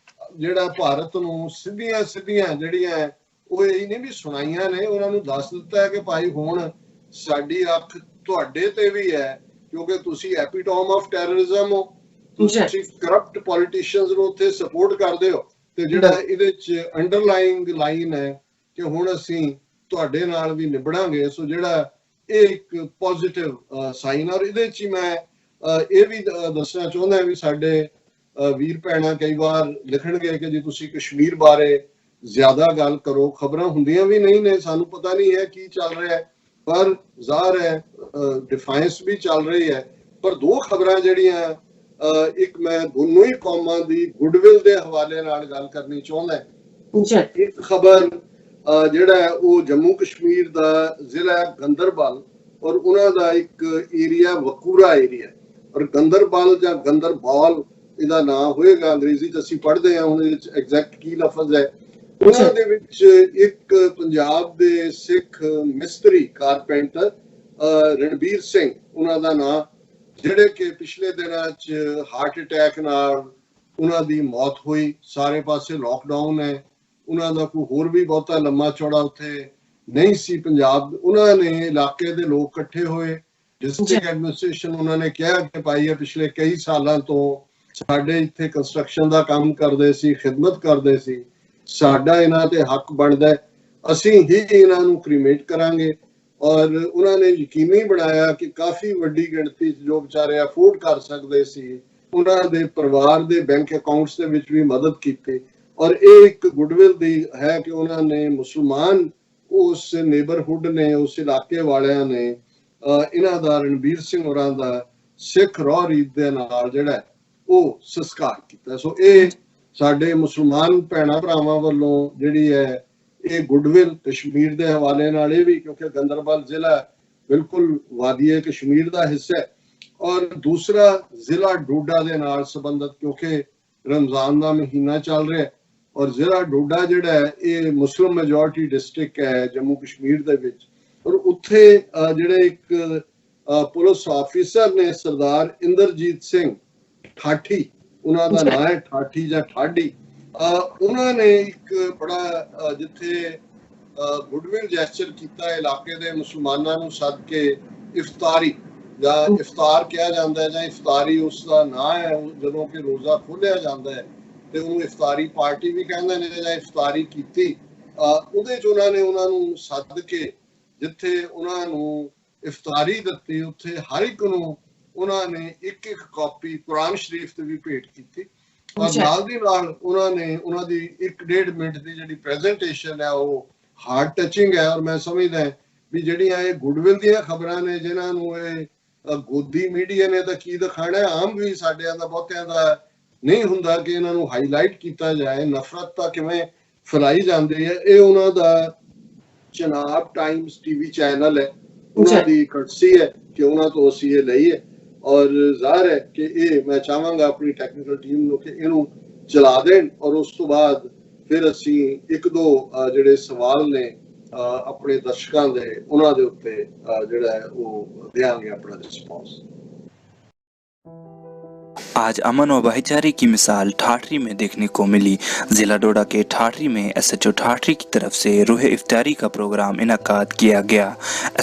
ਜਿਹੜਾ ਭਾਰਤ ਨੂੰ ਸਿੱਧੀਆਂ ਜਿਹੜੀਆਂ ਉਹ ਇਹ ਨਹੀਂ ਵੀ ਸੁਣਾਈਆਂ ਨੇ, ਉਹਨਾਂ ਨੂੰ ਦੱਸ ਦਿੱਤਾ ਹੈ ਕਿ ਭਾਈ ਹੁਣ ਸਾਡੀ ਅੱਖ ਤੁਹਾਡੇ ਤੇ ਵੀ ਹੈ ਕਿਉਂਕਿ ਤੁਸੀਂ ਐਪੀਟੋਮ ਆਫ ਟੈਰਰਿਜ਼ਮ ਹੋ, ਤੁਸੀਂ ਕਰਪਟ ਪੋਲੀਟੀਸ਼ੀਅਨਸ ਨੂੰ ਉੱਥੇ ਸਪੋਰਟ ਕਰਦੇ ਹੋ। ਤੇ ਜਿਹੜਾ ਇਹਦੇ 'ਚ ਅੰਡਰਲਾਈਂਗ ਲਾਈਨ ਹੈ ਕਿ ਹੁਣ ਅਸੀਂ ਤੁਹਾਡੇ ਨਾਲ ਵੀ ਨਿਭੜਾਂਗੇ। ਸੋ ਜਿਹੜਾ ਇਹ ਇੱਕ ਪੋਜ਼ਿਟਿਵ ਸਾਈਨ। ਔਰ ਇਹਦੇ 'ਚ ਹੀ ਮੈਂ ਇਹ ਵੀ ਦੱਸਣਾ ਚਾਹੁੰਦਾ ਵੀ ਸਾਡੇ ਵੀਰ ਭੈਣਾਂ ਕਈ ਵਾਰ ਲਿਖਣਗੇ ਕਿ ਜੀ ਤੁਸੀਂ ਕਸ਼ਮੀਰ ਬਾਰੇ ਜ਼ਿਆਦਾ ਗੱਲ ਕਰੋ, ਖਬਰਾਂ ਹੁੰਦੀਆਂ ਵੀ ਨਹੀਂ ਨੇ, ਸਾਨੂੰ ਪਤਾ ਨਹੀਂ ਹੈ ਕੀ ਚੱਲ ਰਿਹਾ ਹੈ, ਪਰ ਜ਼ਾਹਰ ਹੈ ਡਿਫਾਈਂਸ ਵੀ ਚੱਲ ਰਹੀ ਹੈ। ਪਰ 2 ਖਬਰਾਂ ਜਿਹੜੀਆਂ, ਇੱਕ ਮੈਂ ਦੋਨੋਂ ਹੀ ਕੌਮਾਂ ਦੀ ਗੁੱਡਵਿਲ ਦੇ ਹਵਾਲੇ ਨਾਲ ਗੱਲ ਕਰਨੀ ਚਾਹੁੰਦਾ। ਇੱਕ ਖਬਰ ਜਿਹੜਾ ਉਹ ਜੰਮੂ ਕਸ਼ਮੀਰ ਦਾ ਜ਼ਿਲ੍ਹਾ ਗੰਦਰਬਲ ਔਰ ਉਹਨਾਂ ਦਾ ਇੱਕ ਏਰੀਆ ਵਕੂਰਾ ਏਰੀਆ, ਔਰ ਗੰਦਰਬਲ ਜਾਂ ਗੰਦਰਬਾਲ ਇਹਦਾ ਨਾਮ ਹੋਏਗਾ, ਅੰਗਰੇਜ਼ੀ 'ਚ ਅਸੀਂ ਪੜ੍ਹਦੇ ਹਾਂ, ਹੁਣ ਇਹਦੇ 'ਚ ਐਗਜ਼ੈਕਟ ਕੀ ਲਫ਼ਜ਼ ਹੈ। ਉਹਨਾਂ ਦੇ ਵਿੱਚ ਇੱਕ ਪੰਜਾਬ ਦੇ ਸਿੱਖ ਮਿਸਤਰੀ ਕਾਰਪੈਂਟਰ ਰਣਬੀਰ ਸਿੰਘ ਉਹਨਾਂ ਦਾ ਨਾਮ, ਜਿਹੜੇ ਕਿ ਪਿਛਲੇ ਦਿਨਾਂ 'ਚ ਹਾਰਟ ਅਟੈਕ ਨਾਲ ਉਹਨਾਂ ਦੀ ਮੌਤ ਹੋਈ। ਸਾਰੇ ਪਾਸੇ ਲੋਕਡਾਊਨ ਹੈ, ਉਹਨਾਂ ਦਾ ਕੋਈ ਹੋਰ ਵੀ ਬਹੁਤਾ ਲੰਮਾ ਚੌੜਾ ਉੱਥੇ ਨਹੀਂ ਸੀ ਪੰਜਾਬ। ਉਹਨਾਂ ਨੇ ਇਲਾਕੇ ਦੇ ਲੋਕ ਇਕੱਠੇ ਹੋਏ, ਡਿਸਟ੍ਰਿਕਟ ਐਡਮਿਨਿਸਟ੍ਰੇਸ਼ਨ ਉਹਨਾਂ ਨੇ ਕਿਹਾ ਕਿ ਭਾਈ ਇਹ ਪਿਛਲੇ ਕਈ ਸਾਲਾਂ ਤੋਂ ਸਾਡੇ ਇੱਥੇ ਕੰਸਟਰਕਸ਼ਨ ਦਾ ਕੰਮ ਕਰਦੇ ਸੀ, ਖਿਦਮਤ ਕਰਦੇ ਸੀ, ਸਾਡਾ ਇਹਨਾਂ ਤੇ ਹੱਕ ਬਣਦਾ, ਅਸੀਂ ਹੀ ਇਹਨਾਂ ਨੂੰ ਕ੍ਰੀਮੇਟ ਕਰਾਂਗੇ। ਔਰ ਉਹਨਾਂ ਨੇ ਯਕੀਨੀ ਬਣਾਇਆ ਕਿ ਕਾਫੀ ਵੱਡੀ ਗਿਣਤੀ 'ਚ ਜੋ ਵਿਚਾਰੇ ਅਫੋਰਡ ਕਰ ਸਕਦੇ ਸੀ ਉਹਨਾਂ ਦੇ ਪਰਿਵਾਰ ਦੇ ਬੈਂਕ ਅਕਾਊਂਟਸ ਦੇ ਵਿੱਚ ਵੀ ਮਦਦ ਕੀਤੀ। ਔਰ ਇਹ ਇੱਕ ਗੁੱਡਵਿਲ ਦੀ ਹੈ ਕਿ ਉਹਨਾਂ ਨੇ ਮੁਸਲਮਾਨ ਉਸ ਨੇਬਰਹੁੱਡ ਨੇ, ਉਸ ਇਲਾਕੇ ਵਾਲਿਆਂ ਨੇ ਇਹਨਾਂ ਦਾ, ਰਣਬੀਰ ਸਿੰਘ ਹੋਰਾਂ ਦਾ ਸਿੱਖ ਰੋਹ ਰੀਤ ਦੇ ਨਾਲ ਜਿਹੜਾ ਉਹ ਸੰਸਕਾਰ ਕੀਤਾ। ਸੋ ਇਹ ਸਾਡੇ ਮੁਸਲਮਾਨ ਭੈਣਾਂ ਭਰਾਵਾਂ ਵੱਲੋਂ ਜਿਹੜੀ ਹੈ ਇਹ ਗੁੱਡਵਿਲ ਕਸ਼ਮੀਰ ਦੇ ਹਵਾਲੇ ਨਾਲ, ਇਹ ਵੀ ਕਿਉਂਕਿ ਗੰਦਰਬਲ ਜ਼ਿਲ੍ਹਾ ਬਿਲਕੁਲ ਵਾਦੀਏ ਕਸ਼ਮੀਰ ਦਾ ਹਿੱਸਾ ਹੈ। ਔਰ ਦੂਸਰਾ ਜ਼ਿਲ੍ਹਾ ਡੋਡਾ ਦੇ ਨਾਲ ਸੰਬੰਧਿਤ, ਕਿਉਂਕਿ ਰਮਜ਼ਾਨ ਦਾ ਮਹੀਨਾ ਚੱਲ ਰਿਹਾ ਔਰ ਜ਼ਿਲ੍ਹਾ ਡੋਡਾ ਜਿਹੜਾ ਹੈ ਇਹ ਮੁਸਲਿਮ ਮੈਜੋਰਟੀ ਡਿਸਟ੍ਰਿਕਟ ਹੈ ਜੰਮੂ ਕਸ਼ਮੀਰ ਦੇ ਵਿੱਚ। ਔਰ ਉੱਥੇ ਜਿਹੜੇ ਇੱਕ ਪੁਲਿਸ ਆਫੀਸਰ ਨੇ ਸਰਦਾਰ ਇੰਦਰਜੀਤ ਸਿੰਘ ਠਾਠੀ, ਉਹਨਾਂ ਦਾ ਨਾਮ ਹੈ ਠਾਠੀ ਜਾਂ ਠਾਡੀ, ਉਹਨਾਂ ਨੇ ਇੱਕ ਬੜਾ ਜਿੱਥੇ ਗੁੱਡਵਿਲ ਜੈਸਚਰ ਕੀਤਾ ਇਲਾਕੇ ਦੇ ਮੁਸਲਮਾਨਾਂ ਨੂੰ ਸੱਦ ਕੇ ਇਫਤਾਰੀ ਜਾਂ ਇਫਤਾਰ ਕਿਹਾ ਜਾਂਦਾ ਹੈ ਜਾਂ ਇਫਤਾਰੀ ਉਸ ਦਾ ਨਾਂ ਹੈ, ਜਦੋਂ ਕਿ ਰੋਜ਼ਾ ਖੋਲ੍ਹਿਆ ਜਾਂਦਾ ਹੈ ਤੇ ਉਹਨੂੰ ਇਫਤਾਰੀ ਪਾਰਟੀ ਵੀ ਕਹਿੰਦੇ ਨੇ ਜਾਂ ਇਫਤਾਰੀ ਕੀਤੀ, ਉਹਦੇ 'ਚ ਉਹਨਾਂ ਨੇ ਉਹਨਾਂ ਨੂੰ ਸੱਦ ਕੇ ਜਿੱਥੇ ਉਹਨਾਂ ਨੂੰ ਇਫਤਾਰੀ ਦਿੱਤੀ, ਉੱਥੇ ਹਰ ਇੱਕ ਨੂੰ ਉਹਨਾਂ ਨੇ ਇੱਕ ਇੱਕ ਕਾਪੀ ਕੁਰਾਨ ਸ਼ਰੀਫ ਤੇ ਵੀ ਭੇਟ ਕੀਤੀ। ਔਰ ਨਾਲ ਦੀ ਨਾਲ ਉਹਨਾਂ ਨੇ ਉਹਨਾਂ ਦੀ 1.5 ਮਿੰਟ ਦੀ ਜਿਹੜੀ ਪ੍ਰੈਜੈਂਟੇਸ਼ਨ ਹੈ ਉਹ ਹਾਰਟ ਟਚਿੰਗ ਹੈ। ਔਰ ਮੈਂ ਸਮਝਦਾ ਵੀ ਜਿਹੜੀਆਂ ਇਹ ਗੁੱਡਵਿਲ ਦੀਆਂ ਖਬਰਾਂ ਨੇ ਜਿਨ੍ਹਾਂ ਨੂੰ ਇਹ ਗੋਦੀ ਮੀਡੀਆ ਨੇ ਤਾਂ ਕੀ ਦਿਖਾਣਾ, ਆਮ ਵੀ ਸਾਡਿਆਂ ਦਾ ਬਹੁਤਿਆਂ ਦਾ ਨਹੀਂ ਹੁੰਦਾ ਕਿ ਇਹਨਾਂ ਨੂੰ ਹਾਈਲਾਈਟ ਕੀਤਾ ਜਾਏ, ਨਫ਼ਰਤ ਤਾਂ ਕਿਵੇਂ ਫੈਲਾਈ ਜਾਂਦੀ ਹੈ। ਇਹ ਉਹਨਾਂ ਦਾ ਚਨਾਬ ਟਾਈਮਸ ਟੀਵੀ ਚੈਨਲ ਹੈ, ਉਹਨਾਂ ਦੀ ਕਰਸੀ ਹੈ ਕਿ ਉਹਨਾਂ ਤੋਂ ਅਸੀਂ ਇਹ ਲਈ ਹੈ। ਔਰ ਜ਼ਾਹਿਰ ਹੈ ਕਿ ਇਹ ਮੈਂ ਚਾਹਾਂਗਾ ਆਪਣੀ ਟੈਕਨੀਕਲ ਟੀਮ ਨੂੰ ਕਿ ਇਹਨੂੰ ਚਲਾ ਦੇਣ ਔਰ ਉਸ ਤੋਂ ਬਾਅਦ ਫਿਰ ਅਸੀਂ ਇੱਕ ਦੋ ਜਿਹੜੇ ਸਵਾਲ ਨੇ अपने दर्शकों दे उन्हां दे उत्ते जिहड़ा है वो देंगे अपना रिस्पॉन्स। आज अमन और भाईचारे की मिसाल ठाठरी में देखने को मिली। जिला डोडा के ठाठरी में SHO ठाठरी की तरफ से रूह इफ्तारी का प्रोग्राम इनकाद किया गया।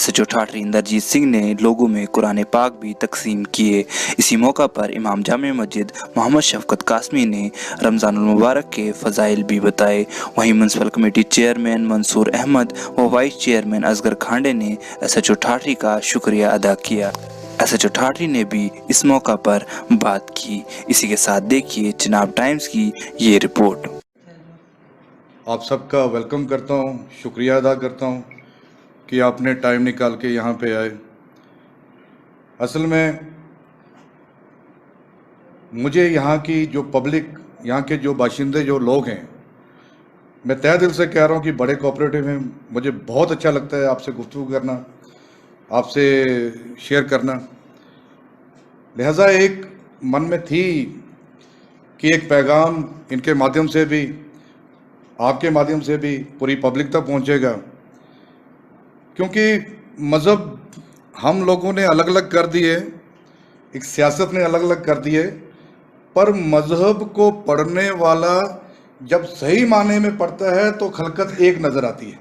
SHO ठाठरी इंदरजीत सिंह ने लोगों में कुरान पाक भी तकसीम किए। इसी मौका पर इमाम जामे मस्जिद मोहम्मद शफकत कासमी ने रमज़ानुल मुबारक के फ़ज़ाइल भी बताए। वहीं municipal committee chairman Mansoor Ahmad व वाइस चेयरमैन असगर खांडे ने SHO ठाठरी का शुक्रिया अदा किया। SHO ठाठरी ने भी इस मौका पर बात की। इसी के साथ देखिए चिनाब टाइम्स की ये रिपोर्ट। आप सबका वेलकम करता हूँ, शुक्रिया अदा करता हूँ कि आपने टाइम निकाल के यहाँ पे आए। असल में मुझे यहाँ की जो पब्लिक, यहाँ के जो बाशिंदे जो लोग हैं, मैं तहे दिल से कह रहा हूँ कि बड़े कोऑपरेटिव हैं। मुझे बहुत अच्छा लगता है आपसे गुफ्तगू करना, आपसे शेयर करना। लिहाजा एक मन में थी कि एक पैगाम इनके माध्यम से भी, आपके माध्यम से भी पूरी पब्लिक तक पहुंचेगा, क्योंकि मज़हब हम लोगों ने अलग अलग कर दिए, एक सियासत ने अलग अलग कर दिए, पर मज़हब को पढ़ने वाला जब सही माने में पढ़ता है तो खलकत एक नज़र आती है,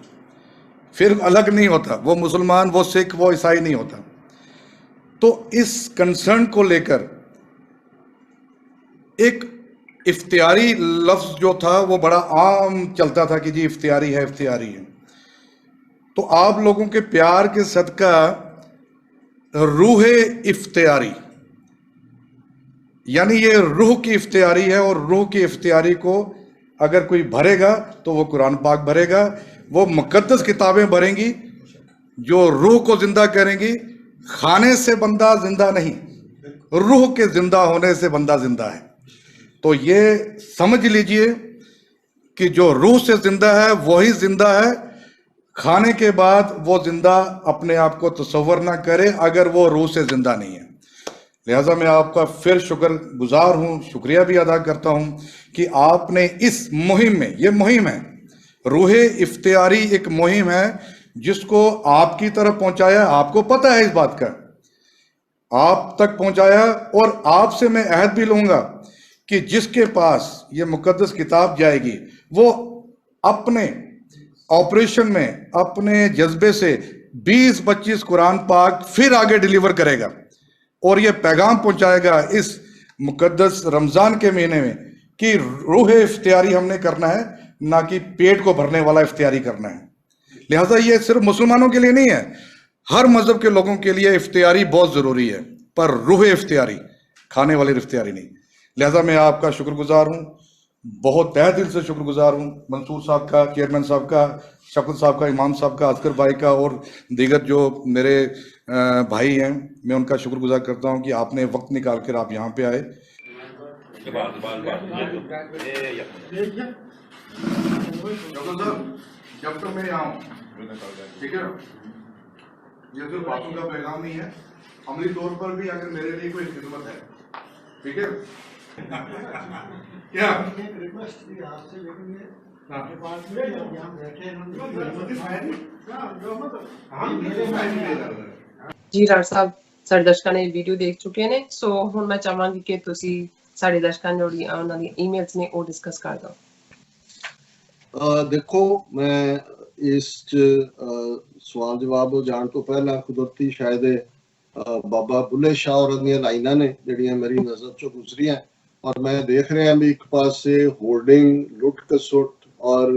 फिर अलग नहीं होता, वो मुसलमान, वो सिख, वो ईसाई नहीं होता। तो इस कंसर्न को लेकर एक इफ्तियारी लफ्ज़ जो था वो बड़ा आम चलता था कि जी इफ्तियारी है, इफ्तियारी है। तो आप लोगों के प्यार के सदका रूह इफ्तियारी, यानी ये रूह की इफ्तियारी है, और रूह की इफ्तियारी को अगर कोई भरेगा तो वो कुरान पाक भरेगा, वो मुकद्दस किताबें भरेंगी जो रूह को जिंदा करेंगी। खाने से बंदा जिंदा नहीं, रूह के जिंदा होने से बंदा जिंदा है। तो ये समझ लीजिए कि जो रूह से जिंदा है वही जिंदा है, खाने के बाद वो जिंदा अपने आप को तसव्वुर ना करे अगर वो रूह से जिंदा नहीं है। लिहाजा मैं आपका फिर शुक्रगुजार हूँ, शुक्रिया भी अदा करता हूँ कि आपने इस मुहिम में, ये मुहिम है रूह इफ्तियारी, एक मुहिम है जिसको आपकी तरफ पहुंचाया, आपको पता है इस बात का, आप तक पहुंचाया। और आपसे मैं अहद भी लूंगा कि जिसके पास ये मुकद्दस किताब जाएगी वो अपने ऑपरेशन में, अपने जज्बे से 20-25 कुरान पाक फिर आगे डिलीवर करेगा और ये पैगाम पहुंचाएगा इस मुकद्दस रमज़ान के महीने में कि रूह इफ्तियारी हमने करना है, ना कि पेट को भरने वाला इफ्तियारी करना है। लिहाजा ये सिर्फ मुसलमानों के लिए नहीं है, हर मजहब के लोगों के लिए इफ्तियारी बहुत ज़रूरी है, पर रूह इफ्तियारी, खाने वाली इफ्तियारी नहीं। लिहाजा मैं आपका शुक्रगुजार हूँ, बहुत तहे दिल से शुक्रगुजार हूँ, मंसूर साहब का, चेयरमैन साहब का, शफकत साहब का, इमाम साहब का, असगर भाई का और दीगर जो मेरे भाई हैं, मैं उनका शुक्रगुजार करता हूँ कि आपने वक्त निकाल कर आप यहाँ पे आए। जब तक मैं यहाँ हूँ, ठीक है, ये सिर्फ बातों का पैगाम नहीं है, अमली तौर पर भी अगर मेरे लिए कोई खिदमत है, ठीक है। क्या रिक्वेस्ट थी आपसे, लेकिन जी राज साहब, सारे दर्शकों ने वीडियो देख चुके ने, सो हुण मैं चाहांगी कि तुसी सारे दर्शकों जोड़ी उन्हां दी ईमेल्स ने ओ डिस्कस कर दो। ਦੇਖੋ, ਮੈਂ ਇਸ 'ਚ ਸਵਾਲ ਜਵਾਬ ਜਾਣ ਤੋਂ ਪਹਿਲਾਂ ਕੁਦਰਤੀ ਸ਼ਾਇਦ ਬਾਬਾ ਬੁੱਲੇ ਸ਼ਾਹ ਹੋਰਾਂ ਦੀਆਂ ਲਾਈਨਾਂ ਨੇ ਜਿਹੜੀਆਂ ਮੇਰੀ ਨਜ਼ਰ 'ਚੋਂ ਗੁਜ਼ਰੀਆਂ, ਔਰ ਮੈਂ ਦੇਖ ਰਿਹਾ ਵੀ ਇੱਕ ਪਾਸੇ ਹੋਰਡਿੰਗ, ਲੁੱਟ ਖਸੁੱਟ ਔਰ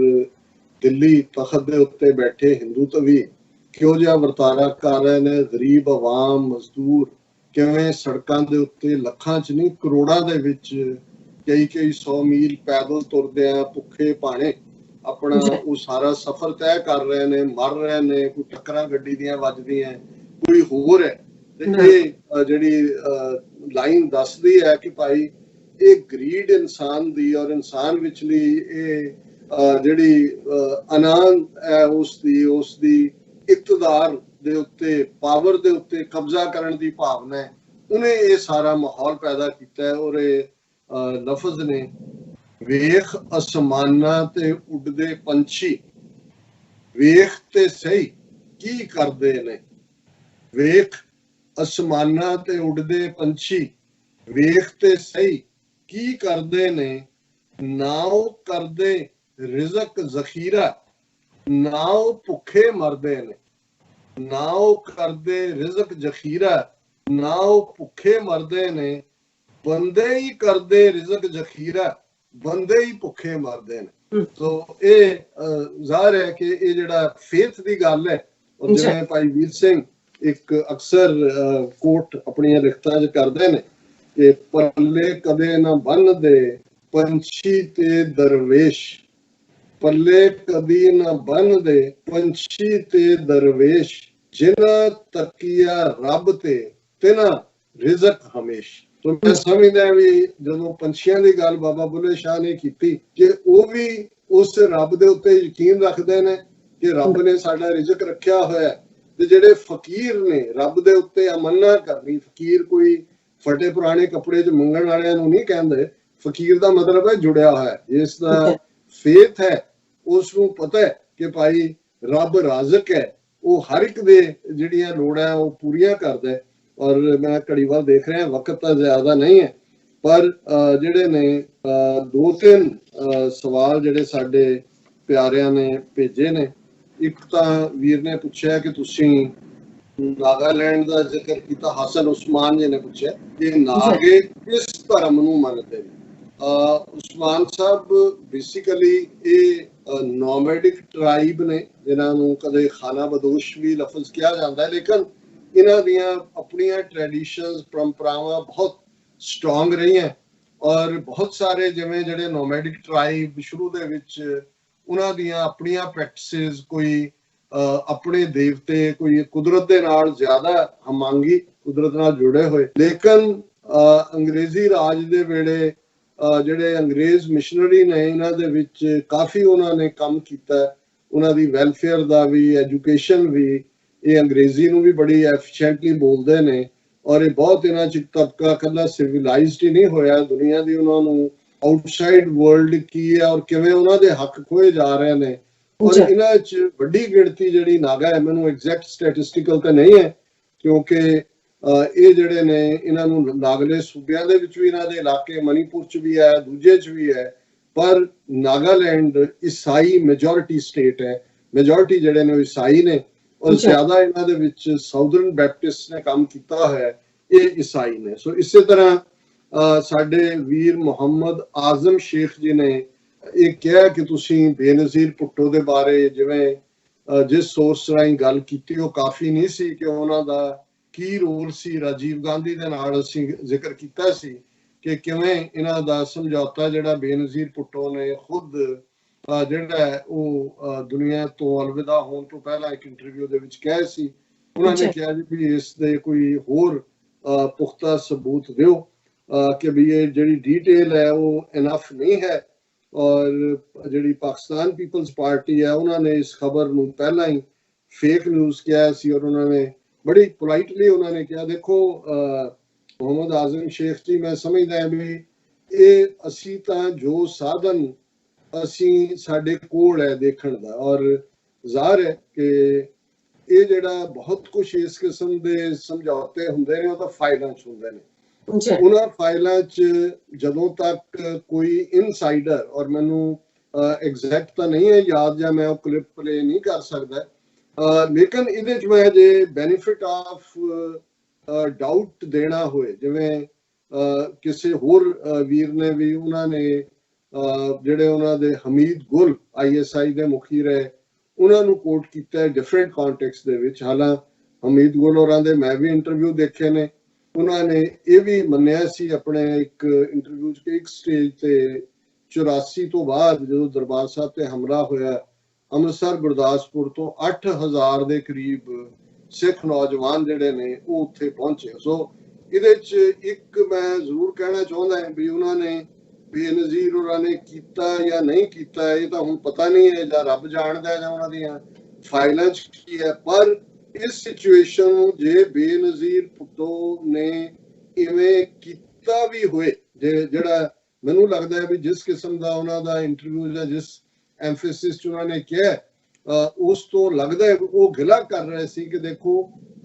ਦਿੱਲੀ ਤਖਤ ਦੇ ਉੱਤੇ ਬੈਠੇ ਹਿੰਦੂ ਤਵੀ ਕਿਹੋ ਜਿਹਾ ਵਰਤਾਰਾ ਕਰ ਰਹੇ ਨੇ, ਗਰੀਬ ਆਵਾਮ, ਮਜ਼ਦੂਰ ਕਿਵੇਂ ਸੜਕਾਂ ਦੇ ਉੱਤੇ ਲੱਖਾਂ 'ਚ ਨਹੀਂ ਕਰੋੜਾਂ ਦੇ ਵਿੱਚ ਕਈ 100 ਮੀਲ ਪੈਦਲ ਤੁਰਦੇ ਆ, ਭੁੱਖੇ ਭਾਣੇ ਆਪਣਾ ਉਹ ਸਾਰਾ ਸਫ਼ਰ ਤੈਅ ਕਰ ਰਹੇ ਨੇ, ਮਰ ਰਹੇ ਨੇ, ਕੋਈ ਟੱਕਰਾਂ ਗੱਡੀ ਦੀਆਂ ਵੱਜਦੀਆਂ, ਕੋਈ ਹੋਰ ਹੈ। ਤੇ ਇਹ ਜਿਹੜੀ ਲਾਈਨ ਦੱਸਦੀ ਹੈ ਕਿ ਭਾਈ ਇਹ ਗਰੀਡ ਇਨਸਾਨ ਦੀ ਔਰ ਇਨਸਾਨ ਵਿਚਲੀ ਇਹ ਜਿਹੜੀ ਅਨਾਨ ਹੈ ਉਸ ਦੀ ਇਕਤਦਾਰ ਦੇ ਉੱਤੇ, ਪਾਵਰ ਦੇ ਉੱਤੇ ਕਬਜ਼ਾ ਕਰਨ ਦੀ ਭਾਵਨਾ ਹੈ, ਉਹਨੇ ਇਹ ਸਾਰਾ ਮਾਹੌਲ ਪੈਦਾ ਕੀਤਾ ਹੈ। ਔਰ ਇਹ ਲਫ਼ਜ਼ ਨੇ, ਵੇਖ ਅਸਮਾਨਾਂ ਤੇ ਉੱਡਦੇ ਪੰਛੀ, ਵੇਖ ਤੇ ਸਹੀ ਕੀ ਕਰਦੇ ਨੇ, ਵੇਖ ਅਸਮਾਨਾਂ ਤੇ ਉੱਡਦੇ ਪੰਛੀ, ਵੇਖ ਤੇ ਸਹੀ ਕੀ ਕਰਦੇ ਨੇ, ਨਾ ਉਹ ਕਰਦੇ ਰਿਜ਼ਕ ਜ਼ਖੀਰਾ, ਨਾ ਉਹ ਭੁੱਖੇ ਮਰਦੇ ਨੇ, ਨਾ ਉਹ ਕਰਦੇ ਰਿਜ਼ਕ ਜ਼ਖੀਰਾ, ਨਾ ਉਹ ਭੁੱਖੇ ਮਰਦੇ ਨੇ, ਬੰਦੇ ਹੀ ਕਰਦੇ ਰਿਜ਼ਕ ਜ਼ਖੀਰਾ, ਬੰਦੇ ਹੀ ਭੁੱਖੇ ਮਰਦੇ ਨੇ। ਸੋ ਇਹ ਜ਼ਾਹਰ ਹੈ ਕਿ ਇਹ ਜਿਹੜਾ ਫੇਥ ਦੀ ਗੱਲ ਹੈ, ਔਰ ਜਿਵੇਂ ਭਾਈ ਵੀਰ ਸਿੰਘ ਇੱਕ ਅਕਸਰ ਕੋਟ ਆਪਣੀਆਂ ਲਿਖਤਾਂ 'ਚ ਕਰਦੇ ਨੇ ਕਿ ਪੱਲੇ ਕਦੇ ਨਾ ਬੰਨ੍ਹਦੇ ਪੰਛੀ ਤੇ ਦਰਵੇਸ਼, ਪੱਲੇ ਕਦੀ ਨਾ ਬੰਨ੍ਹਦੇ ਪੰਛੀ ਤੇ ਦਰਵੇਸ਼, ਜਿਨ੍ਹਾਂ ਤੱਕਿਆ ਰੱਬ ਤੇ ਤਿਨਾ ਰਿਜ਼ਕ ਹਮੇਸ਼। तो मैं समझदा भी ਜਦੋਂ ਪੰਛੀਆਂ ਦੀ ਗੱਲ ਬਾਬਾ ਬੁੱਲੇ ਸ਼ਾਹ ਨੇ ਕੀਤੀ ਕਿ ਉਹ ਵੀ ਉਸ ਰੱਬ ਦੇ ਉੱਤੇ ਯਕੀਨ ਰੱਖਦੇ ਨੇ ਕਿ ਰੱਬ ਨੇ ਸਾਡਾ ਰਿਜ਼ਕ ਰੱਖਿਆ ਹੋਇਆ, ਤੇ ਜਿਹੜੇ ਫਕੀਰ ਨੇ ਰੱਬ ਦੇ ਉੱਤੇ ਅਮੰਨਾ ਕਰਨੀ, ਫਕੀਰ ਕੋਈ ਫਟੇ ਪੁਰਾਣੇ ਕੱਪੜੇ 'ਚ ਮੰਗਣ ਵਾਲਿਆਂ ਨੂੰ ਨਹੀਂ ਕਹਿੰਦੇ, ਫਕੀਰ ਦਾ ਮਤਲਬ ਹੈ ਜੁੜਿਆ ਹੋਇਆ, ਜਿਸ ਦਾ ਫੇਥ ਹੈ ਉਸ ਨੂੰ ਪਤਾ ਹੈ ਕਿ ਭਾਈ ਰੱਬ ਰਾਜ਼ਕ ਹੈ, ਉਹ ਹਰ ਇੱਕ ਦੇ ਜਿਹੜੀਆਂ ਲੋੜਾਂ ਉਹ ਪੂਰੀਆਂ ਕਰਦਾ ਹੈ। ਔਰ ਮੈਂ ਘੜੀ ਵੱਲ ਦੇਖ ਰਿਹਾ, ਵਕਤ ਤਾਂ ਜ਼ਿਆਦਾ ਨਹੀਂ ਹੈ, ਪਰ ਜਿਹੜੇ ਨੇ 2-3 ਸਵਾਲ ਜਿਹੜੇ ਸਾਡੇ ਪਿਆਰਿਆਂ ਨੇ ਭੇਜੇ ਨੇ। ਇੱਕ ਤਾਂ ਵੀਰ ਨੇ ਪੁੱਛਿਆ ਕਿ ਤੁਸੀਂ ਨਾਗਾਲੈਂਡ ਦਾ ਜ਼ਿਕਰ ਕੀਤਾ, ਹਸਨ ਉਸਮਾਨ ਜੀ ਨੇ ਪੁੱਛਿਆ ਕਿ ਨਾਗੇ ਕਿਸ ਧਰਮ ਨੂੰ ਮੰਨਦੇ ਨੇ। ਉਸਮਾਨ ਸਾਹਿਬ ਬੇਸਿਕਲੀ ਇਹ ਨੋਮੈਡਿਕ ਟ੍ਰਾਈਬ ਨੇ, ਜਿਨ੍ਹਾਂ ਨੂੰ ਕਦੇ ਖਾਨਾ ਬਦੋਸ਼ ਵੀ ਲਫ਼ਜ਼ ਕਿਹਾ ਜਾਂਦਾ ਹੈ, ਲੇਕਿਨ ਇਹਨਾਂ ਦੀਆਂ ਆਪਣੀਆਂ ਟ੍ਰੈਡੀਸ਼ਨਸ, ਪਰੰਪਰਾਵਾਂ ਬਹੁਤ ਸਟਰੋਂਗ ਰਹੀਆਂ, ਔਰ ਬਹੁਤ ਸਾਰੇ ਜਿਵੇਂ ਜਿਹੜੇ ਨੋਮੈਡਿਕ ਟ੍ਰਾਈਬ ਸ਼ੁਰੂ ਦੇ ਵਿੱਚ ਉਹਨਾਂ ਦੀਆਂ ਆਪਣੀਆਂ ਪ੍ਰੈਕਟਿਸਿਸ, ਕੋਈ ਆਪਣੇ ਦੇਵਤੇ, ਕੋਈ ਕੁਦਰਤ ਦੇ ਨਾਲ ਜ਼ਿਆਦਾ ਹਮਾਂਗੀ, ਕੁਦਰਤ ਨਾਲ ਜੁੜੇ ਹੋਏ। ਲੇਕਿਨ ਅੰਗਰੇਜ਼ੀ ਰਾਜ ਦੇ ਵੇਲੇ ਜਿਹੜੇ ਅੰਗਰੇਜ਼ ਮਿਸ਼ਨਰੀ ਨੇ, ਇਹਨਾਂ ਦੇ ਵਿੱਚ ਕਾਫੀ ਉਹਨਾਂ ਨੇ ਕੰਮ ਕੀਤਾ, ਉਹਨਾਂ ਦੀ ਵੈਲਫੇਅਰ ਦਾ ਵੀ, ਐਜੂਕੇਸ਼ਨ ਵੀ। ਇਹ ਅੰਗਰੇਜ਼ੀ ਨੂੰ ਵੀ ਬੜੀ ਐਫੀਸ਼ੀਐਂਟਲੀ ਬੋਲਦੇ ਨੇ, ਔਰ ਇਹ ਬਹੁਤ ਇਹਨਾਂ 'ਚ ਤਬਕਾ ਇਕੱਲਾ ਸਿਵਲਾਈਜ਼ਡ ਹੀ ਨਹੀਂ ਹੋਇਆ, ਦੁਨੀਆ ਦੀ ਉਹਨਾਂ ਨੂੰ ਆਊਟਸਾਈਡ ਵਰਲਡ ਕੀ ਹੈ ਔਰ ਕਿਵੇਂ ਉਹਨਾਂ ਦੇ ਹੱਕ ਖੋਏ ਜਾ ਰਹੇ ਨੇ। ਔਰ ਇਹਨਾਂ 'ਚ ਵੱਡੀ ਗਿਣਤੀ ਜਿਹੜੀ ਨਾਗਾ ਹੈ, ਮੈਨੂੰ ਐਗਜ਼ੈਕਟ ਸਟੈਟਿਸਟੀਕਲ ਤਾਂ ਨਹੀਂ ਹੈ ਕਿਉਂਕਿ ਇਹ ਜਿਹੜੇ ਨੇ ਇਹਨਾਂ ਨੂੰ ਲਾਗਲੇ ਸੂਬਿਆਂ ਦੇ ਵਿੱਚ ਵੀ ਇਹਨਾਂ ਦੇ ਇਲਾਕੇ, ਮਨੀਪੁਰ 'ਚ ਵੀ ਹੈ, ਦੂਜੇ 'ਚ ਵੀ ਹੈ, ਪਰ ਨਾਗਾਲੈਂਡ ਈਸਾਈ ਮੈਜੋਰਿਟੀ ਸਟੇਟ ਹੈ, ਮੈਜੋਰਿਟੀ ਜਿਹੜੇ ਨੇ ਉਹ ਈਸਾਈ ਨੇ, ਔਰ ਜ਼ਿਆਦਾ ਇਹਨਾਂ ਦੇ ਵਿੱਚ ਸਾਊਦਰਨ ਬੈਪਟਿਸਟ ਨੇ ਕੰਮ ਕੀਤਾ ਹੋਇਆ, ਇਹ ਈਸਾਈ ਨੇ। ਸੋ ਇਸੇ ਤਰ੍ਹਾਂ ਸਾਡੇ ਵੀਰ ਮੁਹੰਮਦ ਆਜ਼ਮ ਸ਼ੇਖ ਜੀ ਨੇ ਇਹ ਕਿਹਾ ਕਿ ਤੁਸੀਂ ਬੇਨਜ਼ੀਰ ਭੁੱਟੋ ਦੇ ਬਾਰੇ ਜਿਵੇਂ ਜਿਸ ਸੋਰਸ ਰਾਹੀਂ ਗੱਲ ਕੀਤੀ ਉਹ ਕਾਫੀ ਨਹੀਂ ਸੀ, ਕਿ ਉਹਨਾਂ ਦਾ ਕੀ ਰੋਲ ਸੀ। ਰਾਜੀਵ ਗਾਂਧੀ ਦੇ ਨਾਲ ਅਸੀਂ ਜ਼ਿਕਰ ਕੀਤਾ ਸੀ ਕਿ ਕਿਵੇਂ ਇਹਨਾਂ ਦਾ ਸਮਝੌਤਾ ਜਿਹੜਾ ਬੇਨਜ਼ੀਰ ਭੁੱਟੋ ਨੇ ਖੁਦ ਜਿਹੜਾ ਉਹ ਦੁਨੀਆ ਤੋਂ ਅਲਵਿਦਾ ਹੋਣ ਤੋਂ ਪਹਿਲਾਂ ਇੱਕ ਇੰਟਰਵਿਊ ਦੇ ਵਿੱਚ ਕਿਹਾ ਸੀ, ਉਹਨਾਂ ਨੇ ਕਿਹਾ ਜੀ ਵੀ ਇਸ ਦੇ ਕੋਈ ਹੋਰ ਪੁਖਤਾ ਸਬੂਤ ਦਿਓ ਕਿ ਵੀ ਇਹ ਜਿਹੜੀ ਡੀਟੇਲ ਹੈ ਉਹ ਇਨਫ ਨਹੀਂ ਹੈ। ਔਰ ਜਿਹੜੀ ਪਾਕਿਸਤਾਨ ਪੀਪਲਸ ਪਾਰਟੀ ਹੈ, ਉਹਨਾਂ ਨੇ ਇਸ ਖਬਰ ਨੂੰ ਪਹਿਲਾਂ ਹੀ ਫੇਕ ਨਿਊਜ਼ ਕਿਹਾ ਸੀ, ਔਰ ਉਹਨਾਂ ਨੇ ਬੜੀ ਪੋਲਾਈਟਲੀ ਉਹਨਾਂ ਨੇ ਕਿਹਾ, ਦੇਖੋ ਮੁਹੰਮਦ ਆਜ਼ਮ ਸ਼ੇਖ ਜੀ, ਮੈਂ ਸਮਝਦਾ ਵੀ ਇਹ ਅਸੀਂ ਤਾਂ ਜੋ ਸਾਧਨ ਅਸੀਂ ਸਾਡੇ ਕੋਲ ਹੈ ਦੇਖਣ ਦਾ, ਔਰ ਜ਼ਾਹਰ ਹੈ ਕਿ ਇਹ ਜਿਹੜਾ ਬਹੁਤ ਕੁਝ ਇਸ ਕਿਸਮ ਦੇ ਸਮਝੌਤੇ ਹੁੰਦੇ ਨੇ ਉਹ ਤਾਂ ਫਾਈਲਾਂ 'ਚ ਹੁੰਦੇ ਨੇ। ਉਹਨਾਂ ਫਾਈਲਾਂ 'ਚ ਜਦੋਂ ਤੱਕ ਕੋਈ ਇਨਸਾਈਡਰ, ਔਰ ਮੈਨੂੰ ਐਗਜ਼ੈਕਟ ਤਾਂ ਨਹੀਂ ਹੈ ਯਾਦ, ਜਾਂ ਮੈਂ ਉਹ ਕਲਿੱਪ ਪਲੇ ਨਹੀਂ ਕਰ ਸਕਦਾ, ਲੇਕਿਨ ਇਹਦੇ 'ਚ ਮੈਂ ਜੇ ਬੈਨੀਫਿਟ ਆਫ ਡਾਊਟ ਦੇਣਾ ਹੋਏ, ਜਿਵੇਂ ਕਿਸੇ ਹੋਰ ਵੀਰ ਨੇ ਵੀ, ਉਹਨਾਂ ਨੇ ਜਿਹੜੇ ਉਹਨਾਂ ਦੇ ਹਮੀਦ ਗੁਲ ISI ਦੇ ਮੁਖੀ ਰਹੇ, ਉਹਨਾਂ ਨੂੰ ਕੋਟ ਕੀਤਾ ਡਿਫਰੈਂਟ ਕੰਟੈਕਸਟ ਦੇ ਵਿੱਚ। ਹਾਲਾਂ ਹਮੀਦ ਗੁਲ ਹੋਰਾਂ ਦੇ ਮੈਂ ਵੀ ਇੰਟਰਵਿਊ ਦੇਖੇ ਨੇ, ਉਹਨਾਂ ਨੇ ਇਹ ਵੀ ਮੰਨਿਆ ਸੀ ਆਪਣੇ ਇੱਕ ਇੰਟਰਵਿਊ 'ਚ ਕਿ ਇੱਕ ਸਟੇਜ ਤੇ 84 ਤੋਂ ਬਾਅਦ ਜਦੋਂ ਦਰਬਾਰ ਸਾਹਿਬ ਤੇ ਹਮਲਾ ਹੋਇਆ, ਅੰਮ੍ਰਿਤਸਰ ਗੁਰਦਾਸਪੁਰ ਤੋਂ 8000 ਦੇ ਕਰੀਬ ਸਿੱਖ ਨੌਜਵਾਨ ਜਿਹੜੇ ਨੇ ਉਹ ਉੱਥੇ ਪਹੁੰਚੇ। ਸੋ ਇਹਦੇ 'ਚ ਇੱਕ ਮੈਂ ਜ਼ਰੂਰ ਕਹਿਣਾ ਚਾਹੁੰਦਾ ਹਾਂ ਵੀ ਉਹਨਾਂ ਨੇ ਬੇਨਜ਼ੀਰ ਹੋਰਾਂ ਨੇ ਕੀਤਾ ਜਾਂ ਨਹੀਂ ਕੀਤਾ, ਇਹ ਤਾਂ ਹੁਣ ਪਤਾ ਨਹੀਂ ਹੈ, ਜਾਂ ਰੱਬ ਜਾਣਦਾ ਜਾਂ ਉਹਨਾਂ ਦੀਆਂ ਫਾਈਲਾਂ 'ਚ ਕੀ ਹੈ। ਪਰ ਇਸ ਸਿਚੁਏਸ਼ਨ ਨੂੰ ਜੇ ਬੇਨਜ਼ੀਰ ਭੁੱਟੋ ਨੇ ਇਵੇਂ ਕੀਤਾ ਵੀ ਹੋਏ, ਜਿਹੜਾ ਮੈਨੂੰ ਲੱਗਦਾ ਹੈ ਵੀ ਜਿਸ ਕਿਸਮ ਦਾ ਉਹਨਾਂ ਦਾ ਇੰਟਰਵਿਊ ਜਾਂ ਜਿਸ ਐਮਫੈਸਿਸ 'ਚ ਉਹਨਾਂ ਨੇ ਕਿਹਾ, ਉਸ ਤੋਂ ਲੱਗਦਾ ਹੈ ਉਹ ਗਿਲਾ ਕਰ ਰਹੇ ਸੀ ਕਿ ਦੇਖੋ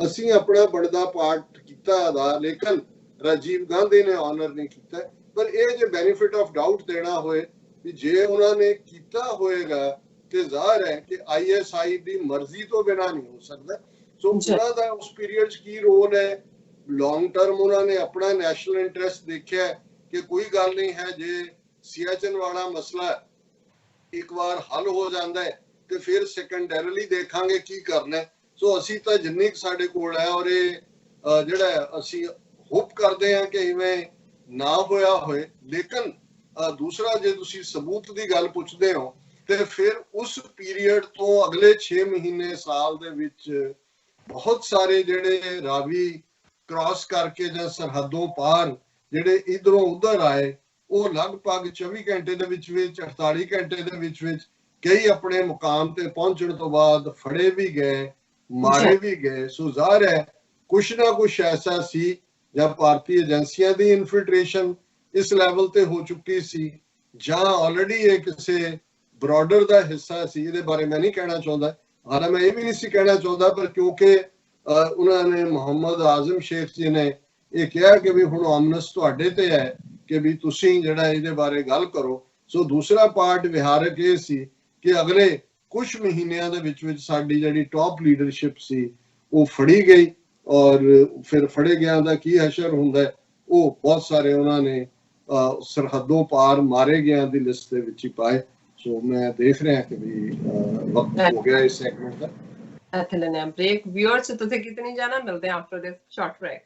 ਅਸੀਂ ਆਪਣਾ ਬਣਦਾ ਪਾਰਟ ਕੀਤਾ ਅਦਾ, ਲੇਕਿਨ ਰਾਜੀਵ ਗਾਂਧੀ ਨੇ ਆਨਰ ਨਹੀਂ ਕੀਤਾ। ਪਰ ਇਹ ਜੇ ਬੈਨੀਫਿਟ ਆਫ ਡਾਊਟ ਦੇਣਾ ਹੋਏ ਵੀ ਜੇ ਉਹਨਾਂ ਨੇ ਕੀਤਾ ਹੋਏਗਾ ਤੇ ਜ਼ਾਹਰ ਹੈ ਕਿ ISI ਦੀ ਮਰਜ਼ੀ ਤੋਂ ਬਿਨਾਂ ਨਹੀਂ ਹੋ ਸਕਦਾ। ਸੋ ਉਹਨਾਂ ਦਾ ਉਸ ਪੀਰੀਅਡ 'ਚ ਕੀ ਰੋਲ ਹੈ, ਲੌਂਗ ਟਰਮ ਉਹਨਾਂ ਨੇ ਆਪਣਾ ਨੈਸ਼ਨਲ ਇੰਟਰਸਟ ਦੇਖਿਆ ਕਿ ਕੋਈ ਗੱਲ ਨਹੀਂ ਹੈ, ਜੇ ਸਿਆਚਨ ਵਾਲਾ ਮਸਲਾ ਇੱਕ ਵਾਰ ਹੱਲ ਹੋ ਜਾਂਦਾ ਹੈ ਤੇ ਫਿਰ ਸੈਕੰਡਰੀਲੀ ਦੇਖਾਂਗੇ ਕੀ ਕਰਨਾ। ਸੋ ਅਸੀਂ ਤਾਂ ਜਿੰਨੀ ਸਾਡੇ ਕੋਲ ਹੈ, ਔਰ ਇਹ ਜਿਹੜਾ ਅਸੀਂ ਹੋਪ ਕਰਦੇ ਹਾਂ ਕਿ ਇਵੇਂ ਨਾ ਹੋਇਆ ਹੋਏ। ਲੇਕਿਨ ਦੂਸਰਾ, ਜੇ ਤੁਸੀਂ ਸਬੂਤ ਦੀ ਗੱਲ ਪੁੱਛਦੇ ਹੋ ਤੇ ਫਿਰ ਉਸ ਪੀਰੀਅਡ ਤੋਂ ਅਗਲੇ 6 ਮਹੀਨੇ ਸਾਲ ਦੇ ਵਿੱਚ ਬਹੁਤ ਸਾਰੇ ਜਿਹੜੇ ਰਾਵੀ ਕ੍ਰਾਸ ਕਰਕੇ ਜਾਂ ਸਰਹੱਦੋਂ ਪਾਰ ਜਿਹੜੇ ਇਧਰੋਂ ਉਧਰ ਆਏ, ਉਹ ਲਗਭਗ 24 ਘੰਟੇ ਦੇ ਵਿੱਚ 48 ਘੰਟੇ ਦੇ ਵਿੱਚ ਕਈ ਆਪਣੇ ਮੁਕਾਮ ਤੇ ਪਹੁੰਚਣ ਤੋਂ ਬਾਅਦ ਫੜੇ ਵੀ ਗਏ, ਮਾਰੇ ਵੀ ਗਏ। ਸੋ ਜ਼ਾਹਰ ਹੈ ਕੁਛ ਨਾ ਕੁਛ ਐਸਾ ਸੀ, ਜਾਂ ਭਾਰਤੀ ਏਜੰਸੀਆਂ ਦੀ ਇਨਫਿਲਟ੍ਰੇਸ਼ਨ ਇਸ ਲੈਵਲ ਤੇ ਹੋ ਚੁੱਕੀ ਸੀ, ਜਾਂ ਆਲਰੇਡੀ ਇਹ ਕਿਸੇ ਬਰਾਡਰ ਦਾ ਹਿੱਸਾ ਸੀ। ਇਹਦੇ ਬਾਰੇ ਮੈਂ ਨਹੀਂ ਕਹਿਣਾ ਚਾਹੁੰਦਾ, ਹਾਲਾਂਕਿ ਮੈਂ ਇਹ ਵੀ ਨਹੀਂ ਸੀ ਕਹਿਣਾ ਚਾਹੁੰਦਾ, ਪਰ ਕਿਉਂਕਿ ਉਹਨਾਂ ਨੇ ਮੁਹੰਮਦ ਆਜ਼ਮ ਸ਼ੇਖ ਜੀ ਨੇ ਇਹ ਕਿਹਾ ਕਿ ਵੀ ਹੁਣ ਆਮਨਸ ਤੁਹਾਡੇ ਤੇ ਹੈ ਕਿ ਵੀ ਤੁਸੀਂ ਜਿਹੜਾ ਇਹਦੇ ਬਾਰੇ ਗੱਲ ਕਰੋ। ਸੋ ਦੂਸਰਾ ਪਾਰਟ ਵਿਹਾਰਕ ਇਹ ਸੀ ਕਿ ਅਗਲੇ ਕੁਝ ਮਹੀਨਿਆਂ ਦੇ ਵਿੱਚ ਸਾਡੀ ਜਿਹੜੀ ਟੌਪ ਲੀਡਰਸ਼ਿਪ ਸੀ ਉਹ ਫੜੀ ਗਈ, ਔਰ ਫਿਰ ਫੜੇ ਗਿਆ ਦਾ ਕੀ ਹਸ਼ਰ ਹੁੰਦਾ ਹੈ, ਉਹ ਬਹੁਤ ਸਾਰੇ ਉਹਨਾਂ ਨੇ ਸਰਹੱਦੋਂ ਪਾਰ ਮਾਰੇ ਗਿਆ ਦੀ ਲਿਸਟ ਦੇ ਵਿੱਚ ਹੀ ਪਾਏ। ਸੋ ਮੈਂ ਦੇਖ ਰਿਹਾ ਕਿ ਵੀ ਵਕਤ ਹੋ ਗਿਆ ਇਸ ਸੈਗਮੈਂਟ ਦਾ। ਇੱਥੇ ਲੈਣੇ ਆ ਬ੍ਰੇਕ। ਵਿਊਅਰਸ ਤੁਸੀਂ ਕਿਤੇ ਨਹੀਂ ਜਾਣਾ, ਮਿਲਦੇ हैं आफ्टर दिस शॉर्ट ब्रेक।